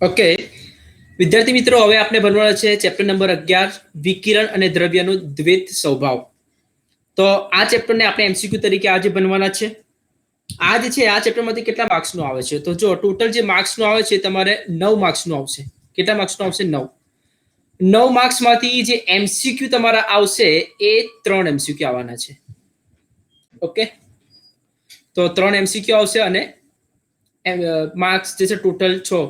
Okay વિદ્યાર્થી મિત્રો, હવે આપણે ભણવાના છે ચેપ્ટર નંબર 11 વિકિરણ અને દ્રવ્યનો દ્વૈત સ્વભાવ. તો આ ચેપ્ટરને આપણે એમસીક્યુ તરીકે આજે ભણવાના છે. આ જે છે આ ચેપ્ટરમાંથી કેટલા માર્ક્સનું આવે છે? તો જો ટોટલ જે માર્ક્સનું આવે છે તમારે 9 માર્ક્સનું આવશે. કેટલા માર્ક્સનું આવશે? 9. 9 માર્ક્સમાંથી જે એમસીક્યુ તમારા આવશે એ 3 એમસીક્યુ આવવાના છે. ઓકે, તો 3 એમસીક્યુ આવશે અને માર્ક્સ જે છે ટોટલ 6.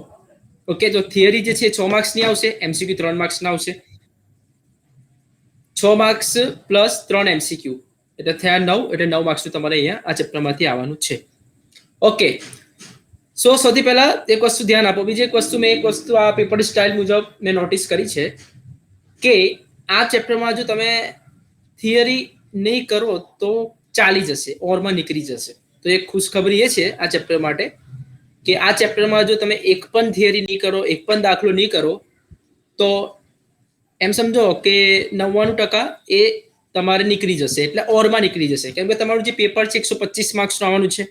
ઓકે, તો થિયરી જે છે 6 માર્ક્સની આવશે, એમસીક્યુ 3 માર્ક્સના આવશે. 6 માર્ક્સ પ્લસ 3 એમસીક્યુ એટલે થયા 9, એટલે 9 માર્ક્સનું તમારે અહીંયા આ ચેપ્ટરમાંથી આવવાનું છે. ઓકે, સૌથી પહેલા એક વસ્તુ ધ્યાન આપો. બીજી એક વસ્તુ આ પેપર સ્ટાઇલ મુજબ મેં નોટિસ કરી છે કે આ ચેપ્ટરમાં જો તમે થિયરી નહીં કરો તો ચાલી જશે, ઓરમાં નીકળી જશે. તો એક ખુશખબરી એ છે આ ચેપ્ટર માટે કે આ ચેપ્ટરમાં જો તમે એક પણ થિયરી નહીં કરો, એક પણ દાખલો નહીં કરો, તો એમ સમજો કે 99% એ તમારે નીકળી જશે, એટલે ઓરમાં નીકળી જશે. કેમ કે તમારું જે પેપર છે 125 માર્ક્સનું આવવાનું છે.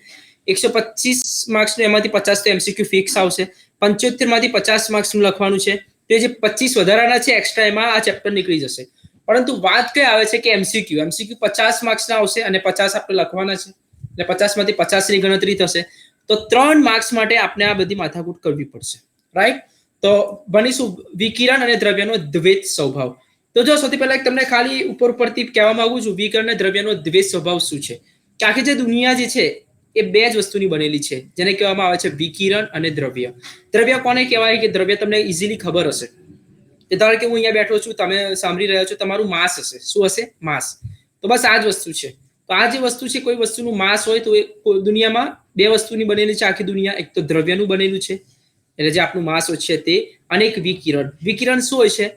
125 માર્ક્સનું એમાંથી 50 તો એમસીક્યુ ફિક્સ આવશે. 75 માંથી 50 માર્ક્સનું લખવાનું છે. તો જે 25 વધારાના છે એક્સ્ટ્રા, એમાં આ ચેપ્ટર નીકળી જશે. પરંતુ વાત કઈ આવે છે કે એમસીક્યુ 50 માર્ક્સના આવશે અને 50 આપણે લખવાના છે, એટલે 50 માંથી 50 ની ગણતરી થશે. તો 3 માર્ક્સ માટે આપણે આ બધી માથાકૂટ કરવી પડશે, રાઈટ? તો ભણીશું વિકિરણ અને દ્રવ્યનો દ્વૈત સ્વભાવ. તો જો સૌથી પહેલા તમને ખાલી ઉપરથી કહેવા માંગુ છું વિકિરણ અને દ્રવ્યનો દ્વૈત સ્વભાવ શું છે. કે આખી જે દુનિયા જે છે એ 2 જ વસ્તુની બનેલી છે, જેને કહેવામાં આવે છે વિકિરણ અને દ્રવ્ય. દ્રવ્ય કોને કહેવાય? કે દ્રવ્ય તમને ઇઝીલી ખબર હશે. કે ધારો કે હું અહીંયા બેઠો છું, તમે સાંભળી રહ્યા છો, તમારું માસ હશે. શું હશે? માસ. તો બસ આ જ વસ્તુ છે. તો આ જે વસ્તુ છે, કોઈ વસ્તુનું માસ હોય તો એ દુનિયામાં 2 વસ્તુની બનેલી છે આખી દુનિયા. એક તો દ્રવ્યનું બનેલું છે, એટલે જે આપણું માસ હોય છે તે, અને એક વિકિરણ. વિકિરણ શું હોય છે?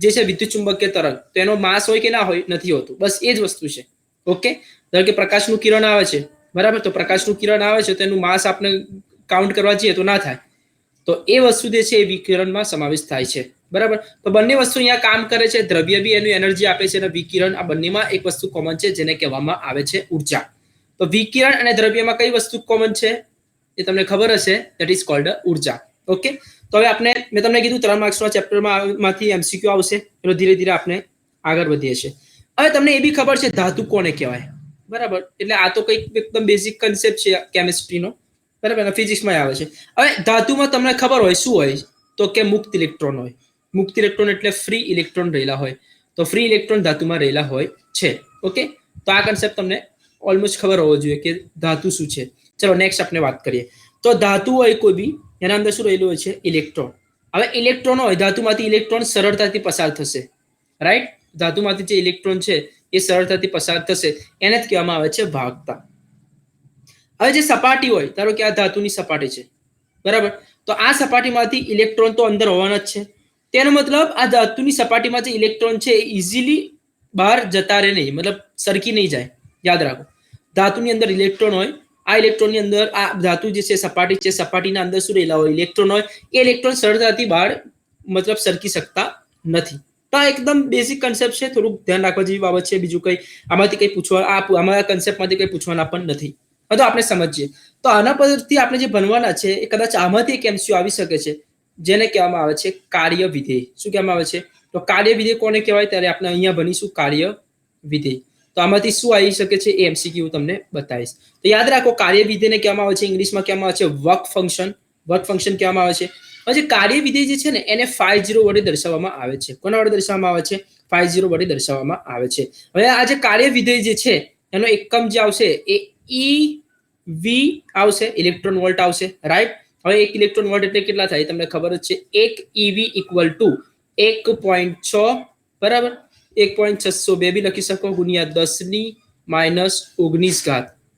જે છે વિદ્યુત ચુંબકીય તરંગ. તો એનો માસ હોય કે ના હોય? નથી હોતું. બસ એ જ વસ્તુ છે. ઓકે, ધારો કે પ્રકાશનું કિરણ આવે છે, બરાબર? તો પ્રકાશનું કિરણ આવે છે તો એનું માસ આપણે કાઉન્ટ કરવા જઈએ તો ના થાય. તો એ વસ્તુ જે છે એ વિકિરણમાં સમાવેશ થાય છે, બરાબર? તો બંને વસ્તુ અહીંયા કામ કરે છે. દ્રવ્ય બી એનું એનર્જી આપે છે અને વિકિરણ, આ બંનેમાં એક વસ્તુ કોમન છે જેને કહેવામાં આવે છે ઉર્જા. તો વિકિરણ અને દ્રવ્યમાં કઈ વસ્તુ કોમન છે એ તમને ખબર હશે, ધેટ ઇઝ કોલ્ડ ઉર્જા. ઓકે, તો હવે મેં તમને કીધું 3 માર્ક્સના ચેપ્ટરમાંથી એમસીક્યુ આવશે, એટલે ધીરે ધીરે આપણે આગળ વધીએ છીએ. હવે તમને એ બી ખબર છે ધાતુ કોને કહેવાય, બરાબર? એટલે આ તો કંઈક એકદમ બેઝિક કન્સેપ્ટ છે કેમિસ્ટ્રીનો, બરાબર? ફિઝિક્સમાં આવે છે. હવે ધાતુમાં તમને ખબર હોય શું હોય? તો કે મુક્ત ઇલેક્ટ્રોન હોય. મુક્ત ઇલેક્ટ્રોન એટલે ફ્રી ઇલેક્ટ્રોન રહેલા હોય. તો ફ્રી ઇલેક્ટ્રોન ધાતુમાં રહેલા હોય છે. ઓકે, તો આ કન્સેપ્ટ તમને ઓલમોસ્ટ ખબર હોવો જોઈએ કે ધાતુ શું છે. ચલો નેક્સ્ટ આપણે વાત કરીએ. તો ધાતુ હોય કોઈ બી, એના અંદર શું રહેલું હોય છે? ઇલેક્ટ્રોન. હવે ઇલેક્ટ્રોન હોય, ધાતુમાંથી ઇલેક્ટ્રોન સરળતાથી પસાર થશે, રાઈટ? ધાતુમાંથી જે ઇલેક્ટ્રોન છે એ સરળતાથી પસાર થશે, એને જ કહેવામાં આવે છે વાહકતા. હવે જે સપાટી હોય, ધારો કે આ ધાતુની સપાટી છે, બરાબર? તો આ સપાટીમાંથી ઇલેક્ટ્રોન તો અંદર હોવાના જ છે. તેનો મતલબ આ ધાતુની સપાટીમાં જે ઇલેક્ટ્રોન છે એ ઇઝીલી બહાર જતા રહે નહીં, મતલબ સરકી નહીં જાય. યાદ રાખો, ધાતુની અંદર ઇલેક્ટ્રોન હોય, આ ઇલેક્ટ્રોનની અંદર આ ધાતુ જે છે સપાટી છે, સપાટીના અંદર શું રહેલા હોય? ઇલેક્ટ્રોન હોય. એ ઇલેક્ટ્રોન સરળતાથી બહાર મતલબ સરકી શકતા નથી. તો આ એકદમ બેઝિક કન્સેપ્ટ છે, થોડુંક ધ્યાન રાખવા જેવી બાબત છે. બીજું કંઈ આમાંથી કંઈ પૂછવા, આમાં કન્સેપ્ટમાંથી કંઈ પૂછવાના પણ નથી. તો આપણે સમજીએ. તો આના પરથી આપણે જે ભણવાના છે એ કદાચ આમાંથી એક એમસીક્યુ આવી શકે છે, જેને કહેવામાં આવે છે કાર્ય વિધેય. શું કહેવામાં આવે છે? તો કાર્ય વિધેય કોને કહેવાય? ત્યારે આપણે અહીંયા ભણીશું કાર્ય વિધેય. તો આમાંથી શું આવી શકે છે એ એમસીક્યુ તમને બતાવીશ. તો યાદ રાખો, કાર્ય વિધેયને કહેવામાં આવે છે, ઇંગ્લિશમાં કહેવામાં આવે છે વર્ક ફંક્શન. વર્ક ફંક્શન કહેવામાં આવે છે. પછી કાર્ય વિધેય જે છે ને એને 50 વડે દર્શાવવામાં આવે છે. કોના વડે દર્શાવવામાં આવે છે? 50 વડે દર્શાવવામાં આવે છે. હવે આ જે કાર્ય વિધેય જે છે એનો એકમ જે આવશે એ EV આવશે, ઇલેક્ટ્રોન વોલ્ટ આવશે, રાઈટ? હવે 1 ઇલેક્ટ્રોન વોલ્ટ એટલે કેટલા થાય તમને ખબર જ છે. 1 EV ઇક્વલ ટુ 1.6, બરાબર? 1.602 બી લખી શકો, ગુણ્યા 10⁻⁻⁹,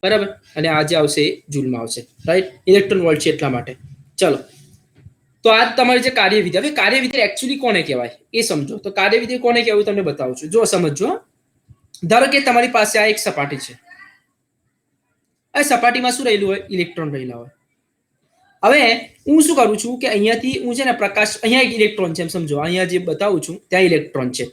બરાબર? અને આ જે આવશે એ જૂલમાં આવશે, રાઈટ? ઇલેક્ટ્રોન વોલ્ટ છે એટલા માટે. ચલો, તો આ તમારી જે કાર્ય વિધેય. હવે કાર્ય વિધેય એકચ્યુઅલી કોને કહેવાય એ સમજો. તો કાર્ય વિધેય કોને કહેવાય તમને બતાવું છું. જો સમજો, ધારો કે તમારી પાસે આ એક સપાટી છે. આ સપાટીમાં શું રહેલું હોય? ઇલેક્ટ્રોન રહેલા હોય. હવે હું શું કરું છું કે અહીંયાથી હું છે ને પ્રકાશ, અહીંયા એક ઇલેક્ટ્રોન છે એમ સમજો, અહીંયા જે બતાવું છું ત્યાં ઇલેક્ટ્રોન છે.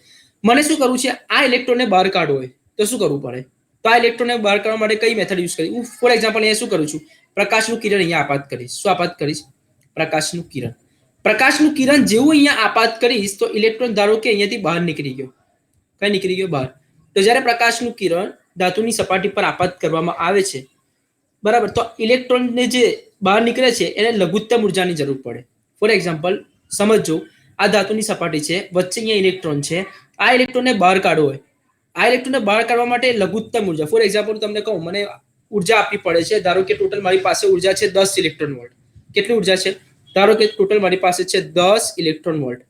મને શું કરવું છે? આ ઇલેક્ટ્રોનને બહાર કાઢવો હોય તો શું કરવું પડે? તો આ ઇલેક્ટ્રોનને બહાર કાઢવા માટે કઈ મેથડ યુઝ કરી? હું ફોર એક્ઝામ્પલ અહીંયા શું કરું છું? પ્રકાશનું કિરણ અહીંયા આપાત કરીશ. શું આપાત કરીશ? પ્રકાશનું કિરણ. પ્રકાશનું કિરણ જેવું અહીંયા આપાત કરીશ તો ઇલેક્ટ્રોન ધારો કે અહીંયાથી બહાર નીકળી ગયો. કઈ નીકળી ગયો? બહાર. તો જ્યારે પ્રકાશનું કિરણ ધાતુની સપાટી પર આપાત કરવામાં આવે છે, બરાબર, તો ઇલેક્ટ્રોનને જે બહાર નીકળે છે એને લઘુત્તમ ઉર્જાની જરૂર પડે. ફોર એક્ઝામ્પલ સમજો, આ ધાતુની સપાટી છે, વચ્ચે અહીંયા ઇલેક્ટ્રોન છે, આ ઇલેક્ટ્રોનને બહાર કાઢવો હોય, આ ઇલેક્ટ્રોનને બહાર કાઢવા માટે લઘુત્તમ ઉર્જા, ફોર એક્ઝામ્પલ તમને કહું, મને ઉર્જા આપવી પડે છે, ધારો કે ટોટલ મારી પાસે ઉર્જા છે 10 ઇલેક્ટ્રોન વોલ્ટ. કેટલી ઉર્જા છે? ધારો કે ટોટલ મારી પાસે છે 10 ઇલેક્ટ્રોન વોલ્ટ.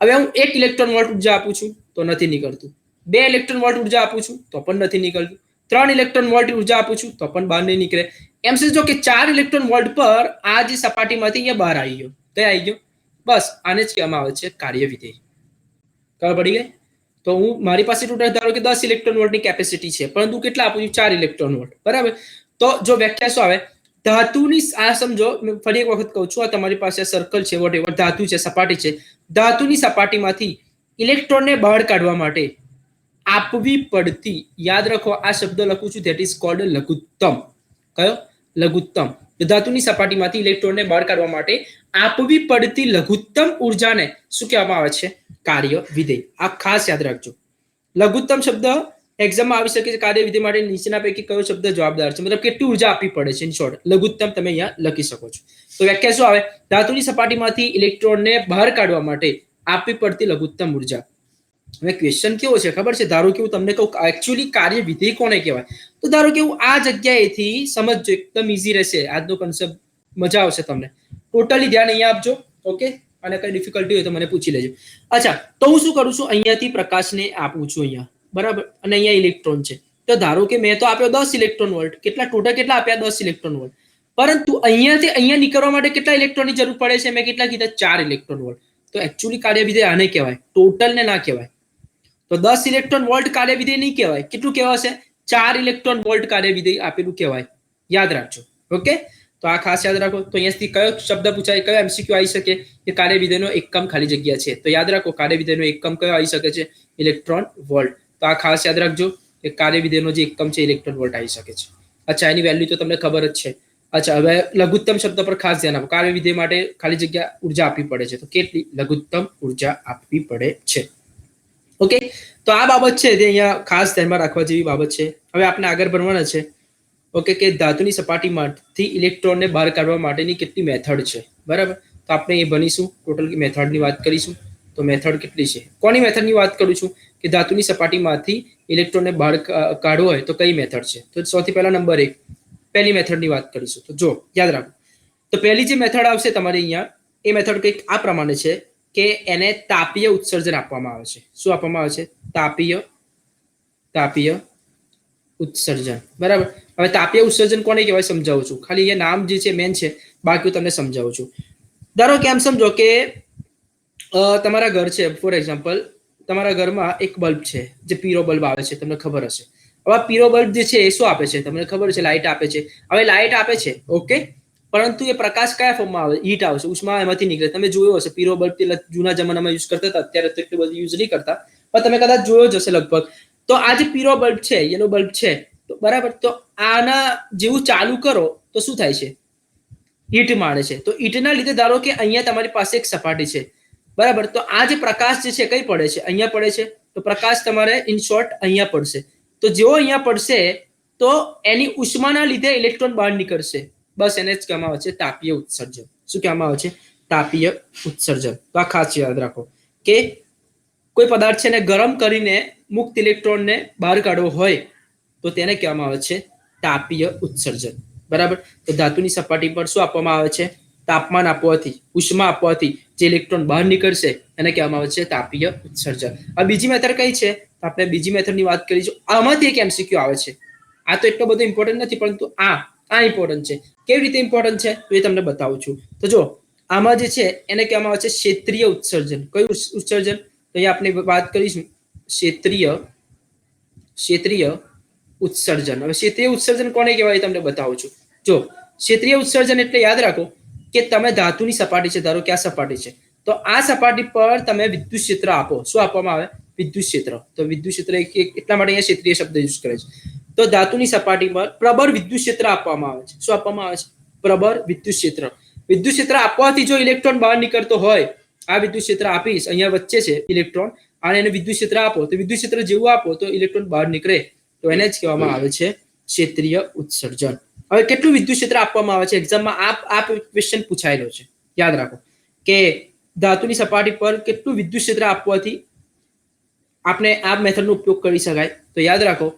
હવે હું 1 ઇલેક્ટ્રોન વોલ્ટ ઉર્જા આપું છું તો નથી નીકળતું, 2 ઇલેક્ટ્રોન વોલ્ટ ઉર્જા આપું છું તો પણ નથી નીકળતું, 3 ઇલેક્ટ્રોન વોલ્ટ ઉર્જા આપું છું તો પણ બહાર નહીં નીકળે. એમ સમજો કે 4 ઇલેક્ટ્રોન વોલ્ટ પર આ જે સપાટીમાંથી અહીંયા બહાર આવી ગયો. કઈ આવી ગયો? બસ આને જ કહેવામાં આવે છે કાર્ય વિધેય. ખબર પડી ગઈ? તો હું મારી પાસે ટોટલ ધારો કે 10 ઇલેક્ટ્રોન વોલ્ટની કેપેસિટી છે, પરંતુ કેટલા આપું છું? 4 ઇલેક્ટ્રોન વોલ્ટ. બરાબર. તો જો વ્યાખ્યા શું આવે? ધાતુની, આ સમજો, ફરી એક વખત કહું છું, આ તમારી પાસે સર્કલ છે, વોટેવર ધાતુ છે, સપાટી છે, ધાતુની સપાટીમાંથી ઇલેક્ટ્રોનને બહાર કાઢવા માટે આપવી પડતી, યાદ રાખો આ શબ્દ લખું છું, ધેટ ઇઝ કોલ્ડ લઘુત્તમ. કયો? લઘુત્તમ. ધાતુની સપાટીમાંથી ઇલેક્ટ્રોનને બહાર કાઢવા માટે આપવી પડતી લઘુત્તમ ઉર્જાને શું કહેવામાં આવે છે? કાર્ય વિધેય. આ ખાસ યાદ રાખજો. લઘુત્તમ શબ્દ એક્ઝામમાં આવી શકે છે. કાર્ય વિધેય માટે નીચેના પૈકી કયો શબ્દ જવાબદાર છે? મતલબ કેટલી ઉર્જા આપવી પડે છે? ઇન શોર્ટ લઘુત્તમ તમે અહીંયા લખી શકો છો. તો વ્યાખ્યા શું આવે? ધાતુની સપાટીમાંથી ઇલેક્ટ્રોનને બહાર કાઢવા માટે આપવી પડતી લઘુત્તમ ઉર્જા. હવે ક્વેશ્ચન કેવો છે ખબર છે? ધારો કે હું તમને કહું એકચ્યુઅલી કાર્ય વિધેય કોને કહેવાય, તો ધારો કે હું આ જગ્યાએથી સમજજો, એકદમ ઈઝી રહેશે આજનો કન્સેપ્ટ, મજા આવશે તમને. ટોટલી ધ્યાન અહીંયા આપજો. ઓકે, અને કઈ ડિફિકલ્ટી હોય તો મને પૂછી લેજો. અચ્છા, તો હું શું કરું છું? અહીંયાથી પ્રકાશને આપું છું અહીંયા, બરાબર, અને અહીંયા ઇલેક્ટ્રોન છે. તો ધારો કે મેં તો આપ્યો 10 ઇલેક્ટ્રોન વોલ્ટ. કેટલા ટોટલ કેટલા આપ્યા? 10 ઇલેક્ટ્રોન વોલ્ટ. પરંતુ અહીંયાથી અહીંયા નીકળવા માટે કેટલા ઇલેક્ટ્રોનની જરૂર પડે છે? મેં કેટલા કીધા? 4 ઇલેક્ટ્રોન વોલ્ટ. તો એકચ્યુઅલી કાર્ય વિધેય આને કહેવાય, ટોટલને ના કહેવાય. તો 10 ઇલેક્ટ્રોન વોલ્ટ કાર્ય વિધેય નહીં કહેવાય. કેટલું કહેવાશે? 4 ઇલેક્ટ્રોન વોલ્ટ કાર્ય વિધેય આપેલું કહેવાય. યાદ રાખજો. ઓકે, તો આ ખાસ યાદ રાખો. તો અહીંયાથી કયો શબ્દ પૂછાય, કયો એમસીક્યુ આવી શકે કે કાર્ય વિધેયનો એકમ ખાલી જગ્યા છે? તો યાદ રાખો, કાર્ય વિધેયનો એકમ કયો આવી શકે છે? Electron volt. તો આ ખાસ યાદ રાખજો કે કાર્ય વિધેયનો જે એકમ છે ઇલેક્ટ્રોન વોલ્ટ આવી શકે છે. અચ્છા, એની વેલ્યુ તો તમને ખબર જ છે. અચ્છા, હવે લઘુત્તમ શબ્દ પર ખાસ ધ્યાન આપો. કાર્ય વિધેય માટે ખાલી જગ્યા ઉર્જા આપવી પડે છે, તો કેટલી લઘુત્તમ ઉર્જા આપવી પડે છે? ઓકે, તો આ બાબત છે તે અહીંયા ખાસ ધ્યાનમાં રાખવા જેવી બાબત છે. હવે આપણે આગળ ભણવાના છે. ઓકે, કે ધાતુની સપાટીમાંથી ઇલેક્ટ્રોનને બહાર કાઢવા માટેની કેટલી મેથડ છે, બરાબર. તો આપણે એ ભણીશું, ટોટલ મેથડની વાત કરીશું. તો મેથડ કેટલી છે? કોની મેથડની વાત કરું છું? કે ધાતુની સપાટીમાંથી ઇલેક્ટ્રોનને બહાર કાઢવો હોય તો કઈ મેથડ છે? તો સૌથી પહેલા નંબર 1 પહેલી મેથડની વાત કરીશું. તો જો યાદ રાખો, તો પહેલી જે મેથડ આવશે તમારે અહીંયા, એ મેથડ કંઈક આ પ્રમાણે છે કે એને તાપીય ઉત્સર્જન આપવામાં આવે છે. શું આપવામાં આવે છે? તાપીય ઉત્સર્જન. બરાબર. હવે તાપીય ઉત્સર્જન કોને કહેવાય સમજાવું છું. ખાલી એ નામ જે છે મેન છે, બાકી હું તમને સમજાવું છું. ધારો કે આમ સમજો કે તમારા ઘર છે, ફોર એક્ઝામ્પલ તમારા ઘરમાં એક બલ્બ છે, જે પીળો બલ્બ આવે છે, તમને ખબર હશે. હવે પીળો બલ્બ જે છે એ શું આપે છે? તમને ખબર છે, લાઇટ આપે છે. હવે લાઇટ આપે છે, ઓકે, પરંતુ એ પ્રકાશ કયા ફોર્મમાં આવે? હીટ આવશે, ઉષ્મા એમાંથી નીકળે. તમે જોયો હશે પીળો બલ્બ જૂના જમાનામાં યુઝ કરતા હતા, અત્યારે તો એટલું બધું યુઝ નહીં કરતા, પણ તમે કદાચ જોયો જ હશે લગભગ. તો આ જે પીળો બલ્બ છે, યલો બલ્બ છે, તો બરાબર, તો આના જેવું ચાલુ કરો તો શું થાય છે? હીટ મારે છે. તો હીટના લીધે ધારો કે અહીંયા તમારી પાસે એક સપાટી છે, બરાબર, તો આ જે પ્રકાશ જે છે કઈ પડે છે? અહીંયા પડે છે. તો પ્રકાશ તમારે ઇન શોર્ટ અહીંયા પડશે. તો જેવો અહીંયા પડશે તો એની ઉષ્માના લીધે ઇલેક્ટ્રોન બહાર નીકળશે. બસ એને જ કહેવામાં આવે છે તાપીય ઉત્સર્જન. શું કહેવામાં આવે છે? તાપીય ઉત્સર્જન. તો આ ખાસ યાદ રાખો કે કોઈ પદાર્થ છે ને ગરમ કરીને મુક્ત ઇલેક્ટ્રોનને બહાર કાઢવો હોય તો તેને કહેવામાં આવે છે તાપીય ઉત્સર્જન. બરાબર. તો ધાતુની સપાટી પર શું આપવામાં આવે છે? તાપમાન આપવાથી, ઉષ્મા આપવાથી જે ઇલેક્ટ્રોન બહાર નીકળશે એને કહેવામાં આવે છે તાપીય ઉત્સર્જન. આ બીજી મેથડ કઈ છે? આપણે બીજી મેથડની વાત કરીશું. આમાંથી એક એમસીક્યુ આવે છે. આ તો એટલો બધો ઇમ્પોર્ટન્ટ નથી, પરંતુ આ ઇમ્પોર્ટન્ટ છે. કેવી રીતે ઇમ્પોર્ટન્ટ છે તો એ તમને બતાવું છું. તો જો આમાં જે છે એને કહેવામાં આવે છે ક્ષેત્રીય ઉત્સર્જન. કયું ઉત્સર્જન? તો અહીંયા આપણે વાત કરીશું ક્ષેત્રીય ઉત્સર્જન. હવે ક્ષેત્રીય ઉત્સર્જન કોને કહેવાય તમને બતાવું છું. જો ક્ષેત્રીય ઉત્સર્જન એટલે યાદ રાખો કે તમે ધાતુની સપાટી છે, ધારો કે આ સપાટી છે, તો આ સપાટી પર તમે વિદ્યુત ક્ષેત્ર આપો. શું આપવામાં આવે? વિદ્યુત ક્ષેત્ર. તો વિદ્યુત ક્ષેત્ર એટલા માટે અહીંયા ક્ષેત્રીય શબ્દ યુઝ કરે છે. તો ધાતુની સપાટી પર પ્રબળ વિદ્યુત ક્ષેત્ર આપવામાં આવે છે. શું આપવામાં આવે છે? પ્રબળ વિદ્યુત ક્ષેત્ર. વિદ્યુત ક્ષેત્ર આપવાથી જો ઇલેક્ટ્રોન બહાર નીકળતો હોય, આ વિદ્યુત ક્ષેત્ર આપીશ, અહીંયા વચ્ચે છે ઇલેક્ટ્રોન, અને એને વિદ્યુત ક્ષેત્ર આપો તો વિદ્યુત ક્ષેત્ર જેવું આપો તો ઇલેક્ટ્રોન બહાર નીકળે, તો એને જ કહેવામાં આવે છે ક્ષેત્રીય ઉત્સર્જન. હવે કેટલું વિદ્યુત ક્ષેત્ર આપવામાં આવે છે એક્ઝામમાં આ ક્વેશ્ચન પૂછાયેલો છે, યાદ રાખો કે ધાતુની સપાટી પર કેટલું વિદ્યુત ક્ષેત્ર આપવાથી આપણે આ મેથડનો ઉપયોગ કરી શકાય. તો યાદ રાખો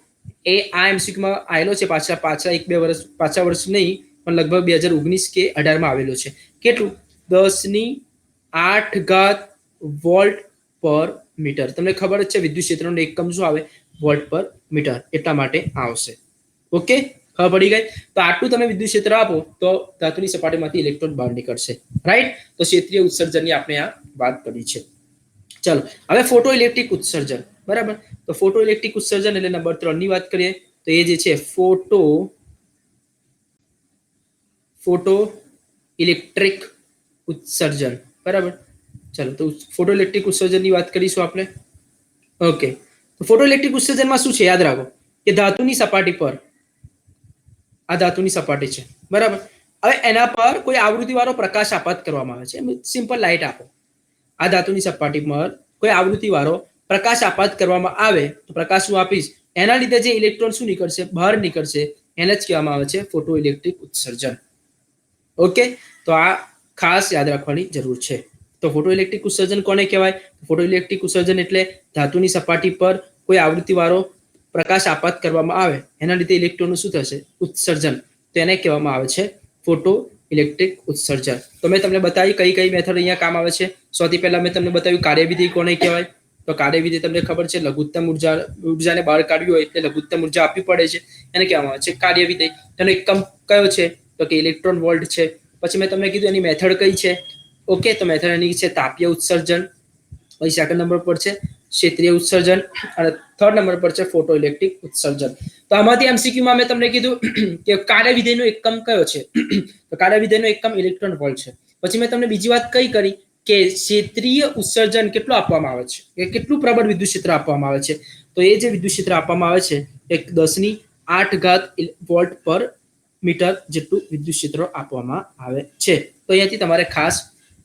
એ આ એમસીક્યુમાં આવેલો છે, પાછા 1-2 વર્ષ, પાછા વર્ષ નહીં પણ લગભગ 2019 કે 18 માં આવેલો છે. કેટલું? 10⁸ વોલ્ટ પર મીટર. તમને ખબર જ છે વિદ્યુત ક્ષેત્રનો એકમ શું આવે? વોલ્ટ પર મીટર. એટલા માટે આવશે. ઓકે, ખબર પડી ગઈ? તો આટલું તમે વિદ્યુત ક્ષેત્ર આપો તો ધાતુની સપાટીમાંથી ઇલેક્ટ્રોન બહાર નીકળશે. રાઈટ? તો ક્ષેત્રીય ઉત્સર્જનની આપણે આ વાત કરી છે. ચલો હવે ફોટો ઇલેક્ટ્રિક ઉત્સર્જન. બરાબર, તો ફોટો ઇલેક્ટ્રિક ઉત્સર્જન એટલે નંબર 3 ની વાત કરીએ તો એ જે છે ફોટો ઇલેક્ટ્રિક ઉત્સર્જન. બરાબર, ચલો તો ફોટો ઇલેક્ટ્રિક ઉત્સર્જનની વાત કરીશું આપણે. ઓકે, તો ફોટો ઇલેક્ટ્રિક ઉત્સર્જનમાં શું છે? યાદ રાખો કે ધાતુની સપાટી પર, આ ધાતુની સપાટી છે, બરાબર, હવે એના પર કોઈ આવૃત્તિ વાળો પ્રકાશ આપાત કરવામાં આવે છે. સિમ્પલ લાઇટ આપો, આ ધાતુની સપાટી પર કોઈ આવૃત્તિ વાળો પ્રકાશ આપાત કરવામાં આવે તો પ્રકાશ હું આપીશ, એના લીધે જે ઇલેક્ટ્રોન શું નીકળશે? બહાર નીકળશે. એને જ કહેવામાં આવે છે ફોટો ઇલેક્ટ્રિક ઉત્સર્જન. ઓકે, તો આ ખાસ યાદ રાખવાની જરૂર છે. તો ફોટો ઇલેક્ટ્રિક ઉત્સર્જન કોને કહેવાય? ફોટો ઇલેક્ટ્રિક ઉત્સર્જન એટલે ધાતુની સપાટી પર કોઈ આવૃત્તિ વાળો પ્રકાશ આપાત કરવામાં આવે, એના લીધે ઇલેક્ટ્રોનનું શું થશે? ઉત્સર્જન. તો એને કહેવામાં આવે છે ફોટો ઇલેક્ટ્રિક ઉત્સર્જન. તો મેં તમને બતાવી કઈ મેથડ અહીંયા કામ આવે છે. સૌથી પહેલા મેં તમને બતાવ્યું કાર્યવિધિ કોને કહેવાય. તો કાર્યવિધિ તમને ખબર છે, લઘુત્તમ ઉર્જાને બહાર કાઢવી હોય એટલે લઘુત્તમ ઉર્જા આપવી પડે છે, એને કહેવામાં આવે છે કાર્યવિધિ. તેનો એકમ કયો છે? તો કે ઇલેક્ટ્રોન વોલ્ટ છે. પછી મેં તમને કીધું એની મેથડ કઈ છે. ઓકે, તો મેથડ એની છે તાપીય ઉત્સર્જન. પછી સેકન્ડ નંબર પર છે ક્ષેત્રીય ઉત્સર્જન, અને થર્ડ નંબર પર છે ફોટો ઇલેક્ટ્રિક ઉત્સર્જન. તો આમાંથી એમસીક્યુમાં મેં તમને કીધું કે કાર્યવિધિનો એકમ કયો છે? તો કાર્યવિધિનો એકમ ઇલેક્ટ્રોન વોલ્ટ છે. પછી મેં તમને બીજી વાત કઈ કરી કે ક્ષેત્રીય ઉત્સર્જન કેટલું આપવામાં આવે છે, કે કેટલું પ્રબળ વિદ્યુત ક્ષેત્ર આપવામાં આવે છે. તો એ જે વિદ્યુત ક્ષેત્ર આપવામાં આવે છે એ 10⁸ વોલ્ટ પર મીટર જેટલું વિદ્યુત ક્ષેત્ર આપવામાં આવે છે. તો અહીંયાથી તમારે ખાસ